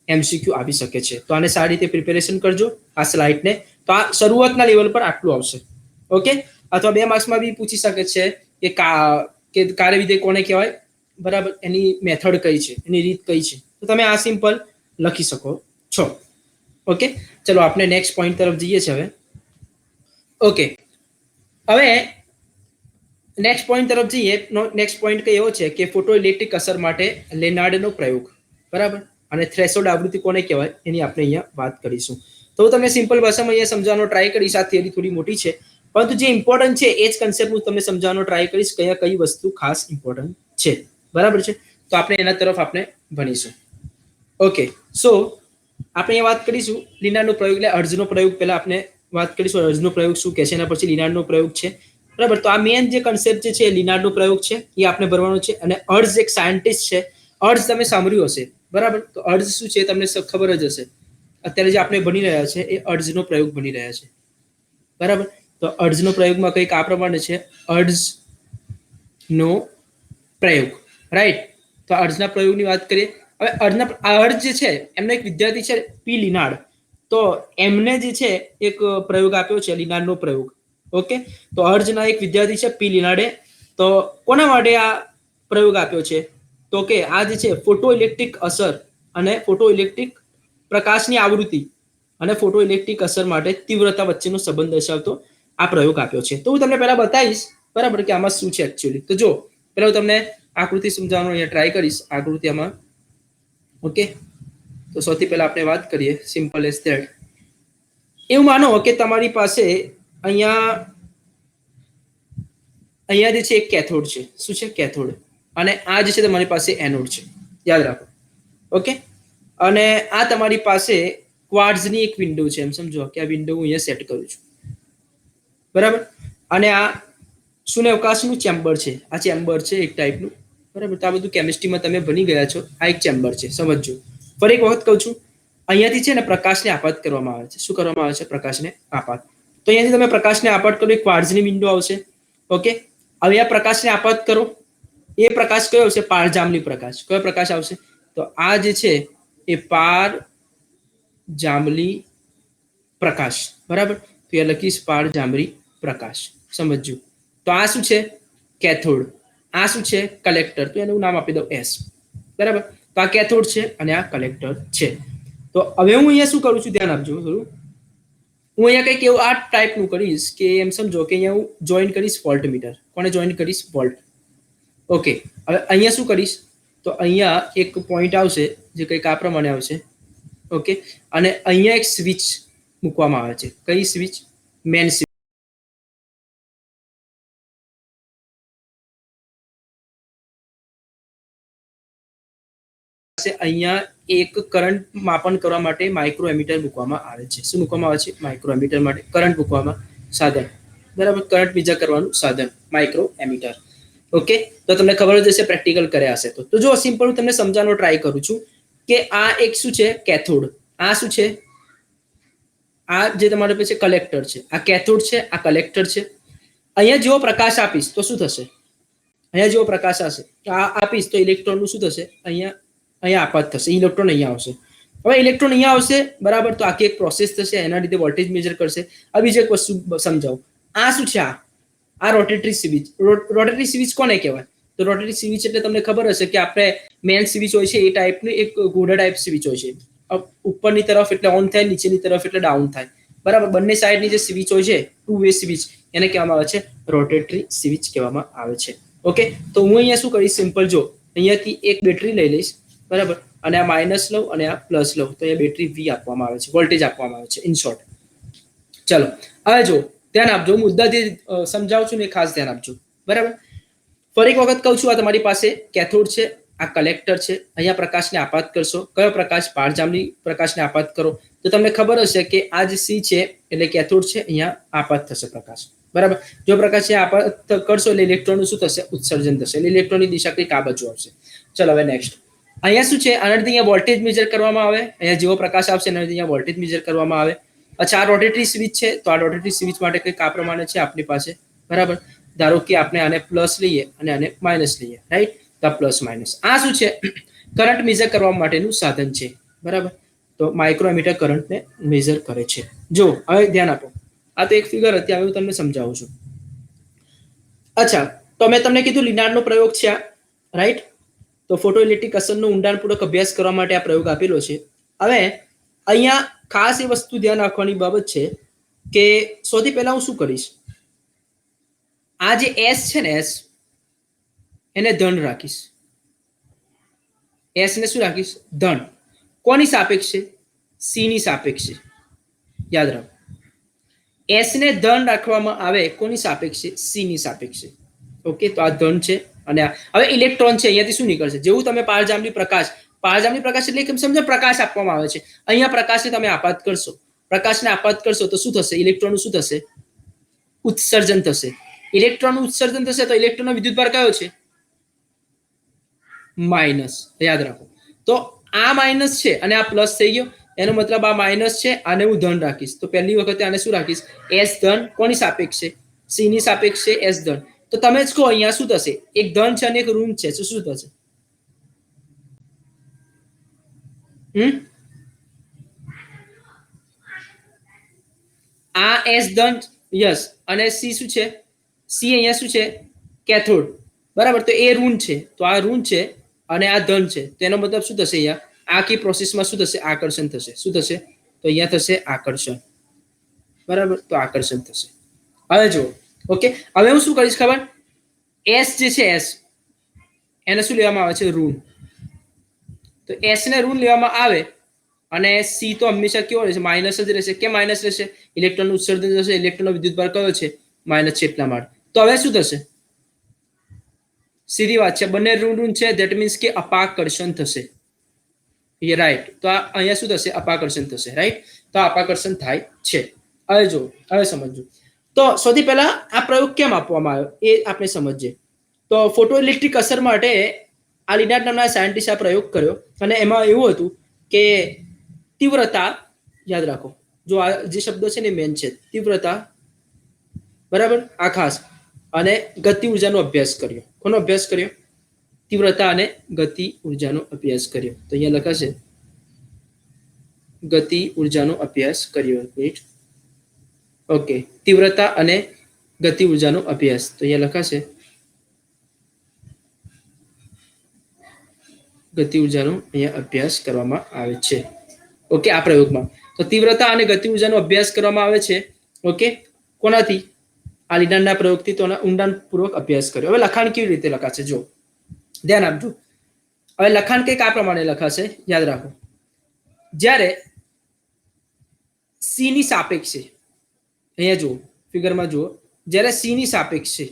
એમસીક્યુ આવી શકે છે. તો આને સારી રીતે પ્રિપેરેશન કરજો આ સ્લાઇડને. તો આ શરૂઆતના લેવલ પર આટલું આવશે. ઓકે, અથવા 2 માર્ક્સમાં બી પૂછી શકે છે કે કાર્યવિધેય કોને કહેવાય, બરાબર, એની મેથડ કઈ છે, એની રીત કઈ છે. તો તમે આ સિમ્પલ લખી શકો છો. ઓકે, ચલો આપણે નેક્સ્ટ પોઈન્ટ તરફ જઈએ છીએ હવે. ઓકે, હવે નેક્સ્ટ પોઈન્ટ તરફ જઈએ. નેક્સ્ટ પોઈન્ટ કઈ એવો છે કે ફોટો ઇલેક્ટ્રિક અસર માટે લેનાર્ડનો પ્રયોગ. બરાબર, અને થ્રેશોલ્ડ આવૃત્તિ કોને કહેવાય એની આપણે અહીંયા વાત કરીશું. તો હું તમને સિમ્પલ ભાષામાં અહીંયા સમજાવવાનો ટ્રાય કરીશ. આ થિયરી થોડી મોટી છે, પરંતુ જે ઇમ્પોર્ટન્ટ છે એ જ કન્સેપ્ટ હું તમને સમજાવવાનો ટ્રાય કરીશ. કઈ વસ્તુ ખાસ ઇમ્પોર્ટન્ટ છે, બરાબર છે. તો આપણે એના તરફ આપણે ભણીશું. ઓકે, સો આપણે અહીંયા વાત કરીશું લિનાર્ડનો પ્રયોગ, એટલે હર્ટ્ઝનો પ્રયોગ. પહેલા આપણે વાત કરીશું હર્ટ્ઝનો પ્રયોગ શું કહે છે, એના પછી લિનાર્ડનો પ્રયોગ છે. બરાબર, તો આ મેન જે કન્સેપ્ટ જે છે લિનાર્ડનો પ્રયોગ છે એ આપણે ભરવાનો છે. અને હર્ટ્ઝ એક સાયન્ટિસ્ટ છે. હર્ટ્ઝ તમે સાંભળ્યું હશે, બરાબર. તો હર્ટ્ઝ શું છે તમને ખબર જ હશે. અત્યારે જે આપણે ભણી રહ્યા છે એ હર્ટ્ઝનો પ્રયોગ ભણી રહ્યા છે, બરાબર. તો હર્ટ્ઝનો પ્રયોગમાં કંઈક આ પ્રમાણે છે, હર્ટ્ઝનો પ્રયોગ. રાઈટ, તો હર્ટ્ઝના પ્રયોગની વાત કરીએ. હવે હર્ટ્ઝ જે છે એમનો એક વિદ્યાર્થી છે પી લિનાર્ડ. તો એમને જે છે એક પ્રયોગ આપ્યો છે, લિનાર્ડનો પ્રયોગ. ઓકે, તો હર્ટ્ઝના એક વિદ્યાર્થી છે પી લિનાર્ડે. તો કોના માટે આ પ્રયોગ આપ્યો છે? તો કે આ જે છે ફોટો ઇલેક્ટ્રિક અસર અને ફોટો ઇલેક્ટ્રિક પ્રકાશની આવૃત્તિ અને ફોટો ઇલેક્ટ્રિક અસર માટે તીવ્રતા વચ્ચેનો સંબંધ દર્શાવતો આ પ્રયોગ આપ્યો છે. તો હું તમને પહેલા બતાવીશ, બરાબર, કે આમાં શું છે એકચ્યુઅલી. તો જો પહેલા હું તમને આકૃતિ સમજાવવાનો અહીંયા ટ્રાય કરીશ. આકૃતિ આમાં. ઓકે, તો સૌથી પહેલા આપણે વાત કરીએ સિમ્પલ એઝ ધેટ. એવું માનો કે તમારી પાસે અહીંયા જે છે એક કેથોડ છે. શું છે? કેથોડ. અને આ જે છે તમારી પાસે એનોડ છે, યાદ રાખો. ઓકે, અને આ તમારી પાસે ક્વાર્ટ્ઝની એક વિન્ડો છે, એમ સમજો કે આ વિન્ડો હું અહીંયા સેટ કરું છું, બરાબર. અને આ શૂન્યાવકાશનું ચેમ્બર છે. આ ચેમ્બર છે એક ટાઈપનું, બરાબર. તો આ બધું કેમિસ્ટ્રીમાં તમે ભણી ગયા છો. આ એક ચેમ્બર છે, સમજજો. ફરી એક વખત કહું છું, અહીંયાથી છે ને પ્રકાશને આપાત કરવામાં આવે છે. શું કરવામાં આવે છે? પ્રકાશને આપાત. તો અહીંયાથી તમે પ્રકાશને આપાત કરો, એક ક્વાર્ટ્ઝની વિન્ડો આવશે. ઓકે, હવે આ પ્રકાશને આપાત કરો, એ પ્રકાશ કયો આવશે? પારજામની પ્રકાશ. કયો પ્રકાશ આવશે? તો આ જે છે એ પાર જાંબલી પ્રકાશ, બરાબર. તો એ લખીશ પાર જાંબલી પ્રકાશ, સમજજો. તો આ શું છે? કેથોડ. આ શું છે? કલેક્ટર. તો એનું નામ આપી દઉં એસ, બરાબર. તો આ કેથોડ છે અને આ કલેક્ટર છે. તો હવે હું અહીંયા શું કરું છું, ધ્યાન આપજો થોડું. હું અહીંયા કંઈક એવું આ ટાઈપનું કરીશ કે એમ સમજો કે અહીંયા હું જોઈન કરીશ વોલ્ટ મીટર. કોને જોઈન કરીશ? વોલ્ટ. ઓકે. હવે અહીંયા શું કરીશ? તો અહીંયા એક પોઈન્ટ આવશે જે કંઈક આ પ્રમાણે આવશે. ઓકે. અને અહીંયા એક સ્વિચ મૂકવામાં આવે છે. કઈ સ્વિચ? Main switch. અહીંયા એક કરંટ માપન કરવા માટે માઇક્રો એમીટર મૂકવામાં આવે છે. શું મૂકવામાં આવે છે? માઇક્રો એમીટર માટે કરંટ મૂકવામાં સાધન, બરાબર. કરંટ બીજા કરવાનું સાધન માઇક્રો એમીટર. ઓકે. તો તમને ખબર જ હશે, પ્રેક્ટિકલ કર્યા હશે. તો જો સિમ્પલ હું તમને સમજાવવાનો ટ્રાય કરું છું કે આ એક શું છે? કેથોડ. આ શું છે? આ જે તમારે પાસે કલેક્ટર છે. આ કેથોડ છે, આ કલેક્ટર છે. અહીંયા જેવો પ્રકાશ આપીશ તો શું થશે? અહીંયા જેવો પ્રકાશ હશે આ આપીશ તો ઇલેક્ટ્રોનનું શું થશે? અહીંયા આપાત થશે. ઇલેક્ટ્રોન અહીંયા આવશે. હવે ઇલેક્ટ્રોન અહીંયા આવશે, બરાબર. તો આખી એક પ્રોસેસ થશે, એના લીધે વોલ્ટેજ મેજર કરશે. હવે બીજી એક વસ્તુ સમજાવું. આ શું છે? આ રોટેટરી સ્વિચ. રોટેટરી સ્વિચ કોને કહેવાય? તો રોટેટરી સ્વિચ એટલે તમને ખબર હશે કે આપણે મેન સ્વિચ હોય છે એ ટાઈપનું એક ઘોડા ટાઈપ સ્વિચ હોય છે. ઉપરની તરફ એટલે ઓન થાય, નીચેની તરફ એટલે ડાઉન થાય, બરાબર. બંને સાઈડની જે સ્વિચ હોય છે, 2 વે સ્વિચ, એને કહેવામાં આવે છે રોટેટરી સ્વિચ કહેવામાં આવે છે. ઓકે. તો હું અહીંયા શું કરીશ? સિમ્પલ જો અહીંયાથી એક બેટરી લઈ લઈશ, બરાબર. અને આ માઇનસ લઉં અને આ પ્લસ લઉં તો અહીંયા બેટરી વી આપવામાં આવે છે, વોલ્ટેજ આપવામાં આવે છે, ઇન શોર્ટ. ચલો હવે જો ધ્યાન આપજો, મુદ્દાથી સમજાવું છું ને ખાસ ધ્યાન આપજો, બરાબર. ફરી એક વખત કહું છું, આ તમારી પાસે કેથોડ છે, આ કલેક્ટર છે. અહીંયા પ્રકાશને આપાત કરશો. કયો પ્રકાશ? પારજાંબલી પ્રકાશને આપાત કરો તો તમને ખબર હશે કે આ જે સી છે એટલે કેથોડ છે, અહીંયા આપાત થશે પ્રકાશ, બરાબર. જો પ્રકાશ આપાત કરશો એટલે ઇલેક્ટ્રોનનું શું થશે? ઉત્સર્જન થશે. એટલે ઇલેક્ટ્રોનની દિશા કંઈક આ બાજુ આવશે. ચલો હવે નેક્સ્ટ. અહીંયા શું છે? આનાથી અહીંયા વોલ્ટેજ મેજર કરવામાં આવે. અહીંયા જેવો પ્રકાશ આવશે એનાથી અહીંયા વોલ્ટેજ મેજર કરવામાં આવે. અચ્છા, આ રોટેટરી સ્વિચ છે. તો આ રોટેટરી સ્વિચ માટે કંઈક આ પ્રમાણે છે આપણી પાસે, બરાબર. ધારો કે આપણે આને પ્લસ લઈએ અને આને માઇનસ લઈએ, રાઈટ. તો પ્લસ માઇનસ આ શું છે? કરંટ મેજર કરવા માટેનું સાધન છે, બરાબર. તો માઇક્રોમીટર કરંટને મેજર કરે છે. જો હવે ધ્યાન આપો, આ તો એક ફિગર હતી, હવે હું તમને સમજાવું છું. અચ્છા, તો મેં તમને કીધું લિનાર્ડનો પ્રયોગ છે આ, રાઈટ. તો ફોટો ઇલેક્ટ્રિક અસરનો ઊંડાણપૂર્વક અભ્યાસ કરવા માટે આ પ્રયોગ આપેલો છે. હવે અહીંયા ખાસ એ વસ્તુ ધ્યાન રાખવાની બાબત છે કે સૌથી પહેલા હું શું કરીશ? આ જે એસ છે ને, એસ એને ધન રાખીશ. એસ ને શું રાખીશ? ધન. કોની સાપેક્ષે? સી ની સાપેક્ષે. યાદ રાખો, એસ ને ધન રાખવામાં આવે કોની સાપેક્ષે? સી ની સાપેક્ષે. ઓકે. તો આ ધન છે અને હવે ઇલેક્ટ્રોન છે, અહીંયાથી શું નીકળશે? જેવું તમે પારજાંબલી પ્રકાશ એટલે કેમ સમજો? પ્રકાશ આપવામાં આવે છે. અહીંયા પ્રકાશને તમે આપાત કરશો. પ્રકાશને આપાત કરશો તો શું થશે? ઇલેક્ટ્રોનનું શું થશે? ઉત્સર્જન થશે. ઇલેક્ટ્રોનનું ઉત્સર્જન થશે તો ઇલેક્ટ્રોનનો વિદ્યુતભાર કયો છે? માઇનસ. યાદ રાખો. તો આ માઇનસ છે અને આ પ્લસ થઈ ગયો. એનો મતલબ આ માઇનસ છે, આને હું ધન રાખીશ. તો પહેલી વખતે આને શું રાખીશ? એસ ધન. કોની સાપેક્ષે? સી ની સાપેક્ષે એસ ધન. તો તમે જ કહો અહીંયા શું થશે? એક ધન છે અને એક ઋણ છે, શું થશે? આ એસ ધન, યસ. અને સી શું છે? સી અહીંયા શું છે? કેથોડ, બરાબર. તો એ ઋણ છે, તો આ ઋણ છે અને આ ધન છે. તો એનો મતલબ શું થશે? અહીંયા આખી પ્રોસેસમાં શું થશે? આકર્ષણ થશે. શું થશે? તો અહીંયા થશે આકર્ષણ, બરાબર. તો આકર્ષણ થશે. હવે જુઓ, ઓકે. હવે હું શું કરીશ ખબર? એસ જે છે, એસ એને શું લેવામાં આવે છે? ઋણ. તો એસ ને ઋણ લેવામાં આવે અને સી તો હંમેશા કેવો રહેશે? માઇનસ જ રહેશે. કેમ માઇનસ રહેશે? ઇલેક્ટ્રોનનું ઉત્સર્જન થશે. ઇલેક્ટ્રોનનો વિદ્યુતભાર કયો છે? માઇનસ છે, એટલા માટે. તો હવે શું થશે? સીધી વાત છે, બંને ઋણ છે. ધેટ મીન્સ કે અપાકર્ષણ થશે. રાઈટ. તો આ અહીંયા શું થશે? અપાકર્ષણ થશે, રાઈટ. તો અપાકર્ષણ થાય છે. હવે જો, હવે સમજો. તો સૌથી પહેલા આ પ્રયોગ કેમ આપવામાં આવ્યો એ આપણે સમજીએ. તો ફોટો ઇલેક્ટ્રિક અસર માટે આ લિનાર્ડ નામના સાયન્ટિસ્ટ આ પ્રયોગ કર્યો અને એમાં એવું હતું કે તીવ્રતા, યાદ રાખો, જો આ જે શબ્દ છે ને મેન છે, તીવ્રતા, બરાબર. આ ખાસ. અને ગતિ ઉર્જાનો અભ્યાસ કર્યો. કોનો અભ્યાસ કર્યો? તીવ્રતા અને ગતિ ઉર્જાનો અભ્યાસ કર્યો. તો અહીંયા લખાશે ગતિ ઉર્જાનો અભ્યાસ કર્યો. ઓકે, તીવ્રતા અને ગતિ ઉર્જાનો અભ્યાસ. તો અહીંયા લખાશે ગતિ ઉર્જાનો અહીંયા અભ્યાસ કરવામાં આવે છે. ઓકે, આ પ્રયોગમાં તો તીવ્રતા અને ગતિ ઉર્જાનો અભ્યાસ કરવામાં આવે છે. ઓકે, કોનાથી? આ લીડાના પ્રયોગથી તો ઊંડાણપૂર્વક અભ્યાસ કર્યો. હવે લખાણ કેવી રીતે લખાશે જો ધ્યાન આપજો. હવે લખાણ કંઈક આ પ્રમાણે લખાશે, યાદ રાખો. જ્યારે સી ની સાપેક્ષે, અહીંયા જુઓ ફિગરમાં જુઓ, જ્યારે સી ની સાપેક્ષે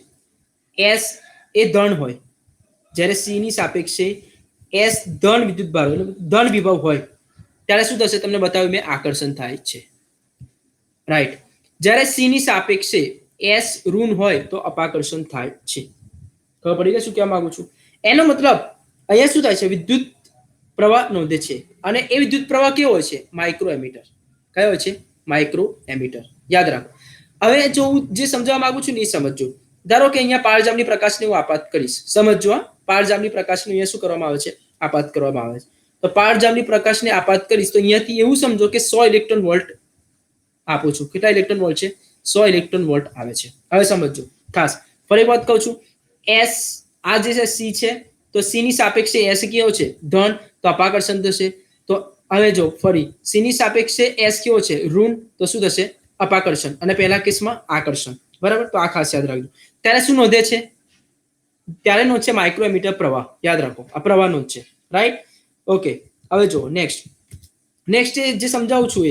એસ એ ધન હોય, જ્યારે સી ની સાપેક્ષે એસ ધન વિદ્યુત ભાર એટલે ધન વિભવ હોય ત્યારે શું થશે? તમને બતાવ્યું મેં, આકર્ષણ થાય છે. રાઈટ. જ્યારે સી ની સાપેક્ષે એસ ઋણ હોય તો અપાકર્ષણ થાય છે. ખબર પડી ગઈ શું કહેવા માંગુ છું? એનો મતલબ અહીંયા શું થાય છે? વિદ્યુત પ્રવાહ નોંધે છે અને એ વિદ્યુત પ્રવાહ કેવો હોય છે? Micro ammeter. કયો હોય છે? Micro ammeter. યાદ રાખો. હવે જો હું જે સમજાવવા માંગુ છું ને એ સમજજો. ધારો કે અહીંયા પારજામની પ્રકાશને હું આપાત કરીશ. સમજજો હા, પારજામની પ્રકાશને અહીંયા શું કરવામાં આવે છે? આપાત કરવામાં આવે છે. તો પારજામની પ્રકાશને આપાત કરીશ તો અહીંયાથી એવું સમજો કે 100 ઇલેક્ટ્રોન વોલ્ટ આપું છું. કેટલા ઇલેક્ટ્રોન વોલ્ટ છે? 100 ઇલેક્ટ્રોન વોલ્ટ આવે છે. હવે સમજજો ખાસ, ફરી વાત કહું છું. એસ આ જે છે સી છે, તો સી ની સાપેક્ષે એસ કેવો છે? ધન, તો અપાકર્ષણ થશે. તો હવે જો ફરી સી ની સાપેક્ષે એસ કેવો છે? ઋણ, તો શું થશે? અપાકર્ષણ. અને પહેલા કેસમાં આકર્ષણ. બરાબર, તો આ ખાસ યાદ રાખજો. ત્યારે શું નોંધે છે? ત્યારે નોંધ છે માઇક્રોમીટર પ્રવાહ. યાદ રાખો, આ પ્રવાહ નોંધ છે. રાઈટ. ઓકે, હવે જો નેક્સ્ટ જે સમજાવું છું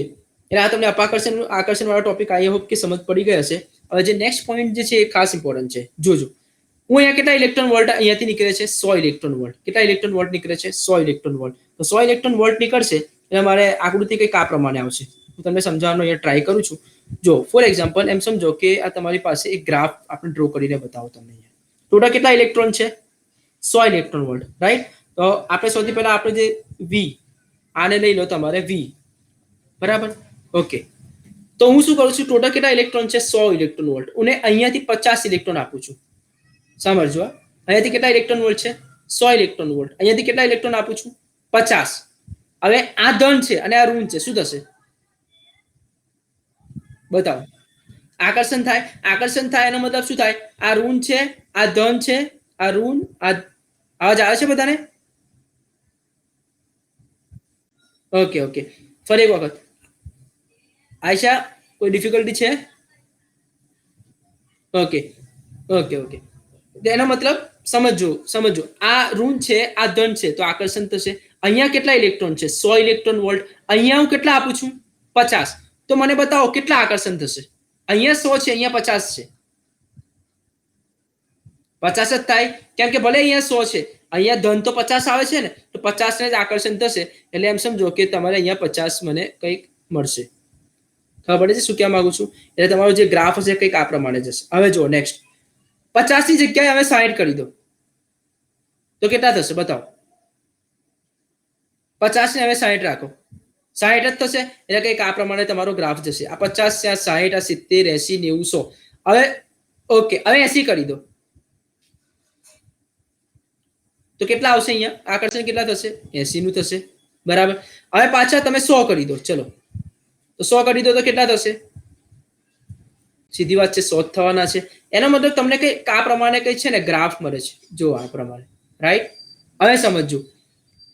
એટલે આ તમને અપાકર્ષણ આકર્ષણ વાળો ટોપિક આઈ હોપ કે સમજ પડી ગઈ હશે. હવે જે નેક્સ્ટ પોઈન્ટ જે છે એ ખાસ ઇમ્પોર્ટન્ટ છે. જોજો, હું અહીંયા કેટલા ઇલેક્ટ્રોન વોલ્ટ અહીંયાથી નીકળે છે? 100 ઇલેક્ટ્રોન વોલ્ટ. કેટલા ઇલેક્ટ્રોન વોલ્ટ નીકળે છે? 100 ઇલેક્ટ્રોન વોલ્ટ. તો 100 ઇલેક્ટ્રોન વોલ્ટ નીકળશે એટલે મારે આકૃતિ કંઈક આ પ્રમાણે આવશે. હું તમને સમજાવવાનો અહીંયા ટ્રાય કરું છું. જો ફોર એક્ઝામ્પલ એમ સમજો કે આ તમારી પાસે એક ગ્રાફ આપણે ડ્રો કરીને બતાવો તમને. અહીંયા ટોટલ કેટલા ઇલેક્ટ્રોન છે? 100 ઇલેક્ટ્રોન વોલ્ટ. રાઈટ. તો આપણે સૌથી પહેલા આપણે જે વી આને લઈ લો તમારે વી. બરાબર. ઓકે, તો હું શું કરું છું? ટોટલ કેટલા ઇલેક્ટ્રોન છે? 100 ઇલેક્ટ્રોન વોલ્ટ. અને અહીંયાથી 50 ઇલેક્ટ્રોન આપું છું. સમજજો, અહીંયાથી કેટલા ઇલેક્ટ્રોન વોલ્ટ છે? 100 ઇલેક્ટ્રોન વોલ્ટ. અહીંયાથી કેટલા ઇલેક્ટ્રોન આપું છું? 50. હવે આ ધન છે અને આ ઋણ છે, શું થશે? બતાવો. આકર્ષણ થાય. આકર્ષણ થાય એનો મતલબ શું થાય? આ ઋણ છે, આ ધન છે, આ ઋણ, આ અવાજ આવે છે બધાને? ઓકે ઓકે, ફરી એક વખત. આયશા, કોઈ ડિફિકલ્ટી છે? ઓકે ઓકે ઓકે, એનો મતલબ સમજો આ ઋણ છે, આ ધન છે, તો આકર્ષણ થશે. અહીંયા કેટલા ઇલેક્ટ્રોન છે? 100 ઇલેક્ટ્રોન વોલ્ટ. અહીંયા હું કેટલા આપું છું? 50. તો મને બતાવો કેટલા આકર્ષણ થશે? અહીંયા 100 છે, અહીંયા 50 છે. 50 જ થાય, કેમ કે ભલે અહીંયા 100 છે, અહીંયા ધન તો 50 આવે છે ને, તો 50 ને જ આકર્ષણ થશે. એટલે એમ સમજો કે તમારે અહીંયા 50 મને કંઈક મળશે. ખબર પડે છે શું કહેવા માંગુ છું? એટલે તમારો જે ગ્રાફ હશે કંઈક આ પ્રમાણે જશે. હવે જો નેક્સ્ટ 50 ની જગ્યાએ હવે 60 કરી દો તો કેટલા થશે? બતાવો. 50 ને હવે 60 રાખો, 60 જ થશે. એટલે કંઈક આ પ્રમાણે તમારો ગ્રાફ જશે. આ 50 છે, આ 60, આ 70, 80, 90, 100. હવે ઓકે, હવે 80 કરી દો તો કેટલા આવશે? અહીંયા આકર્ષણ કેટલા થશે? 80 નું થશે. બરાબર. હવે પાછા તમે 100 કરી દો. ચલો, તો 100 કરી દો તો કેટલા થશે? સીધી વાત છે, 100 થવાના છે. એનો મતલબ તમને કઈ આ પ્રમાણે કઈ છે ને ગ્રાફ મળે છે. જો આ પ્રમાણે. રાઈટ. હવે સમજો,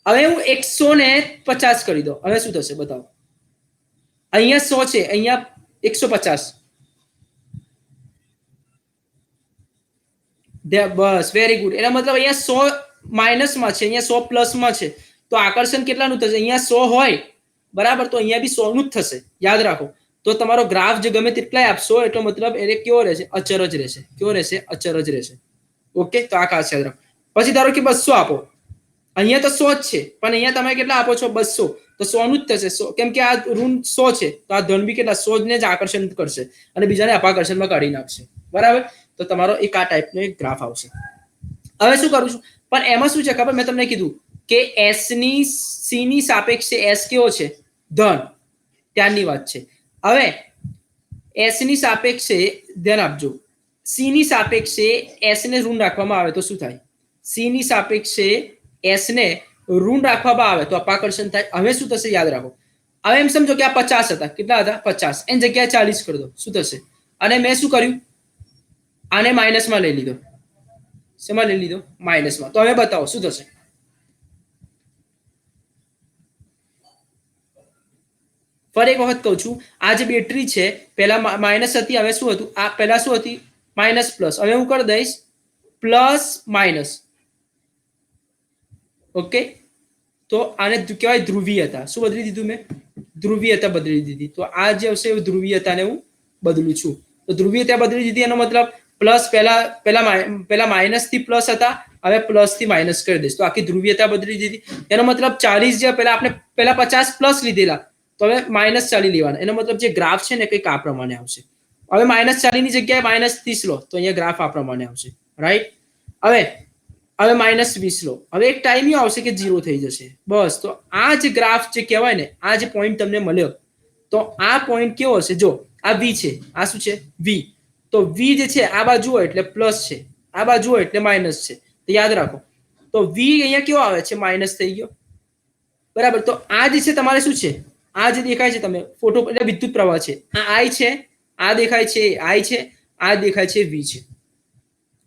હવે હું 150 કરી દો. હવે શું થશે? બતાવો. અહીંયા 100 છે, અહીંયા 150. બસ, વેરી ગુડ. એનો મતલબ અહીંયા 100 માઇનસમાં છે, અહીંયા 100 પ્લસમાં છે. તો આકર્ષણ કેટલાનું થશે? અહીંયા 100 હોય બરાબર, તો અહીંયા બી 100 નું જ થશે. યાદ રાખો. તો તમારો ગ્રાફ જે ગમે તેટલાય આપશો એટલો મતલબ એને કેવો રહેશે? અચર જ રહેશે. કેવો રહેશે? અચર જ રહેશે. ઓકે, તો આ ખાસ યાદ રાખો. પછી ધારો કે 200 આપો. અહીંયા તો 100 જ છે, પણ અહીંયા તમે કેટલા આપો છો? 200. તો 100 નું જ થશે. 100, કેમ કે આ ઋણ 100 છે, તો આ ધન બી કેટલા? 100 ને જ આકર્ષણ કરશે અને બીજાને અપાકર્ષણમાં કાઢી નાખશે. બરાબર. તો તમારો એક આ ટાઈપનો એક ગ્રાફ આવશે. હવે શું કરું છું? પણ એમાં શું છે ખબર? મેં તમને કીધું કે એસ ની સી ની સાપેક્ષે એસ કેવો છે? ધન. ત્યારની વાત છે. હવે એસ ની સાપેક્ષે ધ્યાન આપજો, સી ની સાપેક્ષે એસ ને ઋણ રાખવામાં આવે તો શું થાય? સી ની સાપેક્ષે એસ ને ઋણ રાખવામાં આવે તો અપાકર્ષણ થાય. હવે શું થશે યાદ રાખો. હવે એમ સમજો કે આ 50 હતા. કેટલા હતા? 50. એની જગ્યાએ 40 કરી દો. શું થશે? અને મેં શું કર્યું? આને માઇનસમાં લઈ લીધો. શેમાં લઈ લીધો? માઇનસમાં. તો હવે બતાવો શું થશે? ફરી એક વખત કહું છું, આ જે બેટરી છે પહેલા માઇનસ હતી, હવે શું હતું? આ પહેલા શું હતી? Minus plus. હવે હું કરી દઈશ પ્લસ માઇનસ. ઓકે, તો આને કહેવાય ધ્રુવીયતા. શું બદલી દીધું મેં? ધ્રુવીયતા બદલી દીધી. તો આ જે આવશે એ ધ્રુવીયતાને હું બદલું છું. તો ધ્રુવીયતા બદલી દીધી એનો મતલબ પ્લસ પહેલા માઇનસ થી પ્લસ હતા, હવે પ્લસ થી માઇનસ કરી દઈશ. તો આખી ધ્રુવીયતા બદલી દીધી. એનો મતલબ 40 જે પહેલા આપણે પહેલા 50 પ્લસ લીધેલા, તો હવે -40 લેવાના. એનો મતલબ જે ગ્રાફ છે ને કંઈક આ પ્રમાણે આવશે. હવે -40 ની જગ્યાએ -30 લો તો અહીંયા ગ્રાફ આ પ્રમાણે આવશે. રાઈટ? હવે -20 લો. હવે એક ટાઈમ એવો આવશે કે 0 થઈ જશે. બસ. તો આ જે ગ્રાફ જે કહેવાય ને, આ જે પોઈન્ટ તમને મળ્યો, તો આ પોઈન્ટ કેવો હશે? જો આ v છે, આ શું છે? v. તો v જે છે આ બાજુ હોય એટલે પ્લસ છે, આ બાજુ હોય એટલે માઇનસ છે. તો યાદ રાખો. તો v અહીંયા કેવો આવે છે? માઇનસ થઈ ગયો. બરાબર. તો આ જે છે તમારે શું છે? આ જે દેખાય છે તમે ફોટો એટલે વિદ્યુત પ્રવાહ છે. આ i છે, આ દેખાય છે i છે, આ દેખાય છે v છે.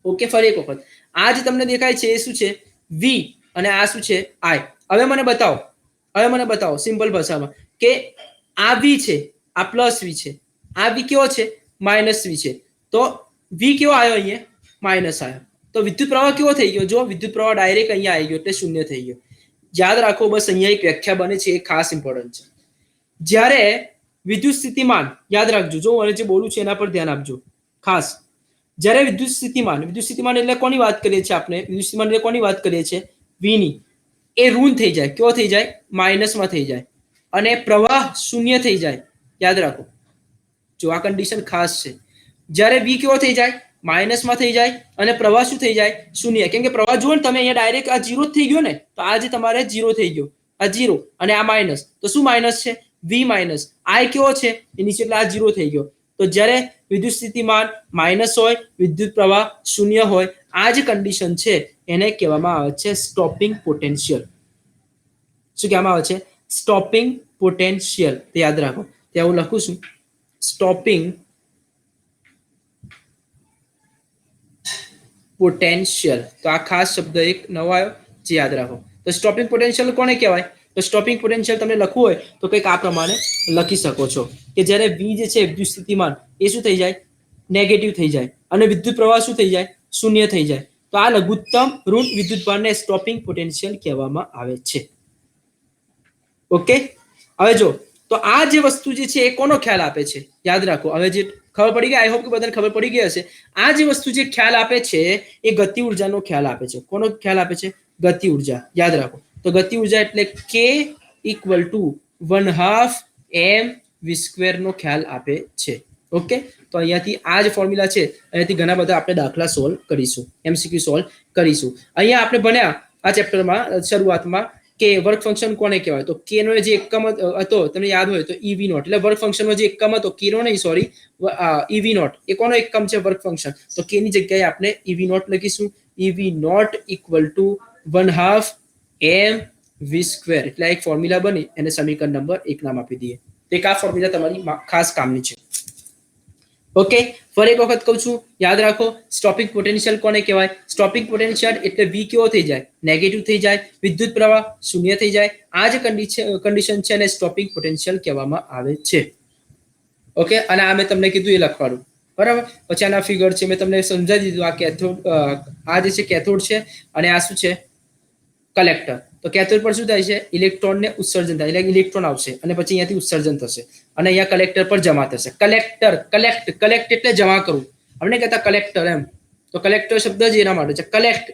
ઓકે, ફરી એક વખત આ જે તમને દેખાય છે એ શું છે? v. અને આ શું છે? i. હવે મને બતાવો સિમ્પલ ભાષામાં કે આ v છે, આ પ્લસ v છે, આ v કેવો છે? માઇનસ v છે. તો v કેવો આવ્યો? અહીંયા માઇનસ આવ્યો. તો વિદ્યુત પ્રવાહ કેવો થઈ ગયો? જો વિદ્યુત પ્રવાહ ડાયરેક્ટ અહીંયા આવી ગયો એટલે શૂન્ય થઈ ગયો. યાદ રાખો, બસ અહીંયા એક વ્યાખ્યા બને છે, એ ખાસ ઇમ્પોર્ટન્ટ છે. જ્યારે વિદ્યુત સ્થિતિમાન, યાદ રાખજો, જો હું જે બોલું છું એના પર ધ્યાન આપજો ખાસ. જ્યારે વિદ્યુત સ્થિતિમાન એટલે કોની વાત કરીએ છીએ આપણે? વિદ્યુત સ્થિતિમાન એટલે કોની વાત કરીએ છીએ? v ની. એ ઋણ થઈ જાય. કેવો થઈ જાય? માઇનસમાં થઈ જાય. અને પ્રવાહ શૂન્ય થઈ જાય. યાદ રાખો, જો આ કન્ડિશન ખાસ છે. જ્યારે v કેવો થઈ જાય? માઇનસમાં થઈ જાય. અને પ્રવાહ શું થઈ જાય? શૂન્ય. કેમ કે પ્રવાહ જુઓ ને તમે અહીંયા ડાયરેક્ટ આ 0 થઈ ગયો ને, તો આ જે તમારે 0 થઈ ગયો, આ 0 અને આ માઇનસ. તો શું માઇનસ છે? v minus. i કેવો છે? એ નીચે એટલે આ 0 થઈ ગયો. તો જ્યારે વિદ્યુત સ્થિતિમાન માઇનસ હોય, વિદ્યુત પ્રવાહ શૂન્ય હોય, આ જે કન્ડિશન છે એને કહેવામાં આવે છે સ્ટોપિંગ પોટેન્શિયલ. શું કહેવામાં આવે છે? Stopping potential. તે યાદ રાખો. ત્યાં હું લખું છું સ્ટોપિંગ પોટેન્શિયલ. તો આ ખાસ શબ્દ એક નવો આવ્યો જે યાદ રાખો. તો સ્ટોપિંગ પોટેન્શિયલ કોને કહેવાય? તો સ્ટોપિંગ પોટેન્શિયલ તમને લખવું હોય તો કંઈક આ પ્રમાણે લખી શકો છો કે જ્યારે v જે છે વિદ્યુત સ્થિતિમાન એ શું થઈ જાય? નેગેટિવ થઈ જાય. અને વિદ્યુત પ્રવાહ શું થઈ જાય? શૂન્ય થઈ જાય. તો આ લઘુત્તમ ઋણ વિદ્યુતભારને સ્ટોપિંગ પોટેન્શિયલ કહેવામાં આવે છે. ઓકે, હવે જો તો આ જે વસ્તુ જે છે એ કોનો ખ્યાલ આપે છે? યાદ રાખો. હવે જે ખબર પડી ગઈ, આઈ હોપ કે બધાને ખબર પડી ગઈ હશે. આ જે વસ્તુ જે ખ્યાલ આપે છે એ ગતિ ઉર્જાનો ખ્યાલ આપે છે. કોનો ખ્યાલ આપે છે? ગતિ ઉર્જા. યાદ રાખો. તો ગતિ ઉર્જા એટલે k = 1/2 mv² નો ખ્યાલ આપે છે. ઓકે, તો અહીંયાથી આ જ ફોર્મ્યુલા છે, અહીંયાથી ઘણા બધા આપણે દાખલા સોલ્વ કરીશું, MCQ સોલ્વ કરીશું. અહીંયા આપણે ભણ્યા આ ચેપ્ટરમાં શરૂઆતમાં કે વર્ક ફંક્શન કોને કહેવાય? તો k નો જે એકમ હતો તમને યાદ હોય તો EV0. એટલે વર્ક ફંક્શનનો જે એકમ હતો k નો નહીં, સોરી, EV0 એ કોનો એકમ છે? Work function. તો k ની જગ્યાએ આપણે EV0 લખીશું. EV0 = 1/2 mv². એટલે એક ફોર્મ્યુલા બની એને સમીકરણ નંબર 1 નામ આપી દઈએ. તો એક આ ફોર્મ્યુલા તમારી ખાસ કામની છે. ઓકે, ફરી એક વખત કહું છું, યાદ રાખો. સ્ટોપિંગ પોટેન્શિયલ કોને કહેવાય? સ્ટોપિંગ પોટેન્શિયલ એટલે v કેવો થઈ જાય? નેગેટિવ થઈ જાય. વિદ્યુત પ્રવાહ શૂન્ય થઈ જાય. આ જે કન્ડિશન છે એને સ્ટોપિંગ પોટેન્શિયલ કહેવામાં આવે છે. ઓકે, અને આ મેં તમને કીધું એ લખવાનું. બરાબર. પછી આના ફિગર છે, મેં તમને સમજાવી દીધું. આ કેથોડ, આ જે છે કેથોડ છે, અને આ શું છે? કલેક્ટર. તો કેથોડ પર શું થાય છે? ઇલેક્ટ્રોનને ઉત્સર્જન થાય. એટલે ઇલેક્ટ્રોન આવશે અને પછી અહીંયાથી ઉત્સર્જન થશે અને અહીંયા કલેક્ટર પર જમા થશે. કલેક્ટ એટલે જમા કરવું. આપણે કહેતા કલેક્ટર એમ. તો કલેક્ટર શબ્દ જ એના માટે છે. કલેક્ટ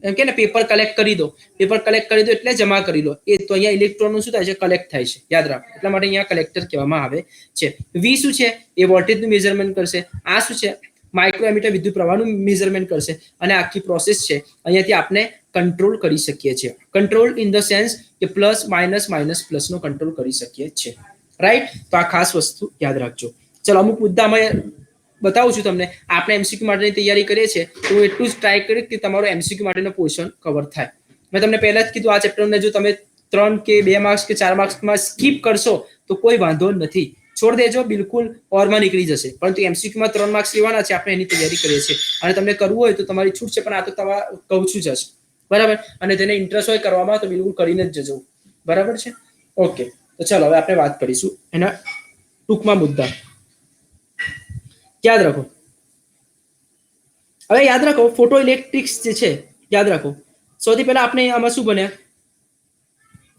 એમ કે ને પેપર કલેક્ટ કરી દો. પેપર કલેક્ટ કરી દો એટલે જમા કરી લો. એ તો અહીંયા ઇલેક્ટ્રોનનું શું થાય છે? કલેક્ટ થાય છે. યાદ રાખો. એટલા માટે અહીંયા કલેક્ટર કહેવામાં આવે છે. v શું છે? એ વોલ્ટેજનું મેઝરમેન્ટ કરશે. આ શું છે? માઇક્રોએમીટર વિદ્યુત પ્રવાહનું મેઝરમેન્ટ કરશે. અને આખી પ્રોસેસ છે અહીંયાથી આપણે કંટ્રોલ કરી શકીએ છીએ. કંટ્રોલ ઇન ધ સેન્સ કે પ્લસ માઇનસ માઇનસ પ્લસ નો કંટ્રોલ કરી શકીએ છીએ. રાઈટ? તો આ ખાસ વસ્તુ યાદ રાખજો. ચલો, અમુક મુદ્દા અમે બતાવું છું તમને. આપણે એમસીક્યુ માટેની તૈયારી કરીએ છીએ તો હું એટલું જ ટ્રાય કરીશ કે તમારો એમસીક્યુ માટેનો પોર્શન કવર થાય. મેં તમને પહેલા જ કીધું આ ચેપ્ટરને જો તમે 3 કે 2 માર્ક્સ કે 4 માર્ક્સમાં સ્કીપ કરશો તો કોઈ વાંધો નથી, છોડ દેજો, બિલકુલ ઓરમાં નીકળી જશે. પરંતુ એમસીક્યુમાં 3 માર્ક્સ લેવાના છે, આપણે એની તૈયારી કરીએ છીએ. અને તમને કરવું હોય તો તમારી છૂટ છે, પણ આ તો તમારા કહું છું જ બરાબર. અને તેને ઇન્ટરેસ્ટ હોય કરવામાં તો બિલકુલ કરીને જ જજો, બરાબર છે. ઓકે, તો ચાલો હવે આપણે વાત કરીશું એના ટૂંકમાં મુદ્દા. યાદ રાખો, હવે યાદ રાખો ફોટો ઇલેક્ટ્રિક્સ જે છે, યાદ રાખો સૌથી પહેલા આપણે આમાં શું ભણ્યા,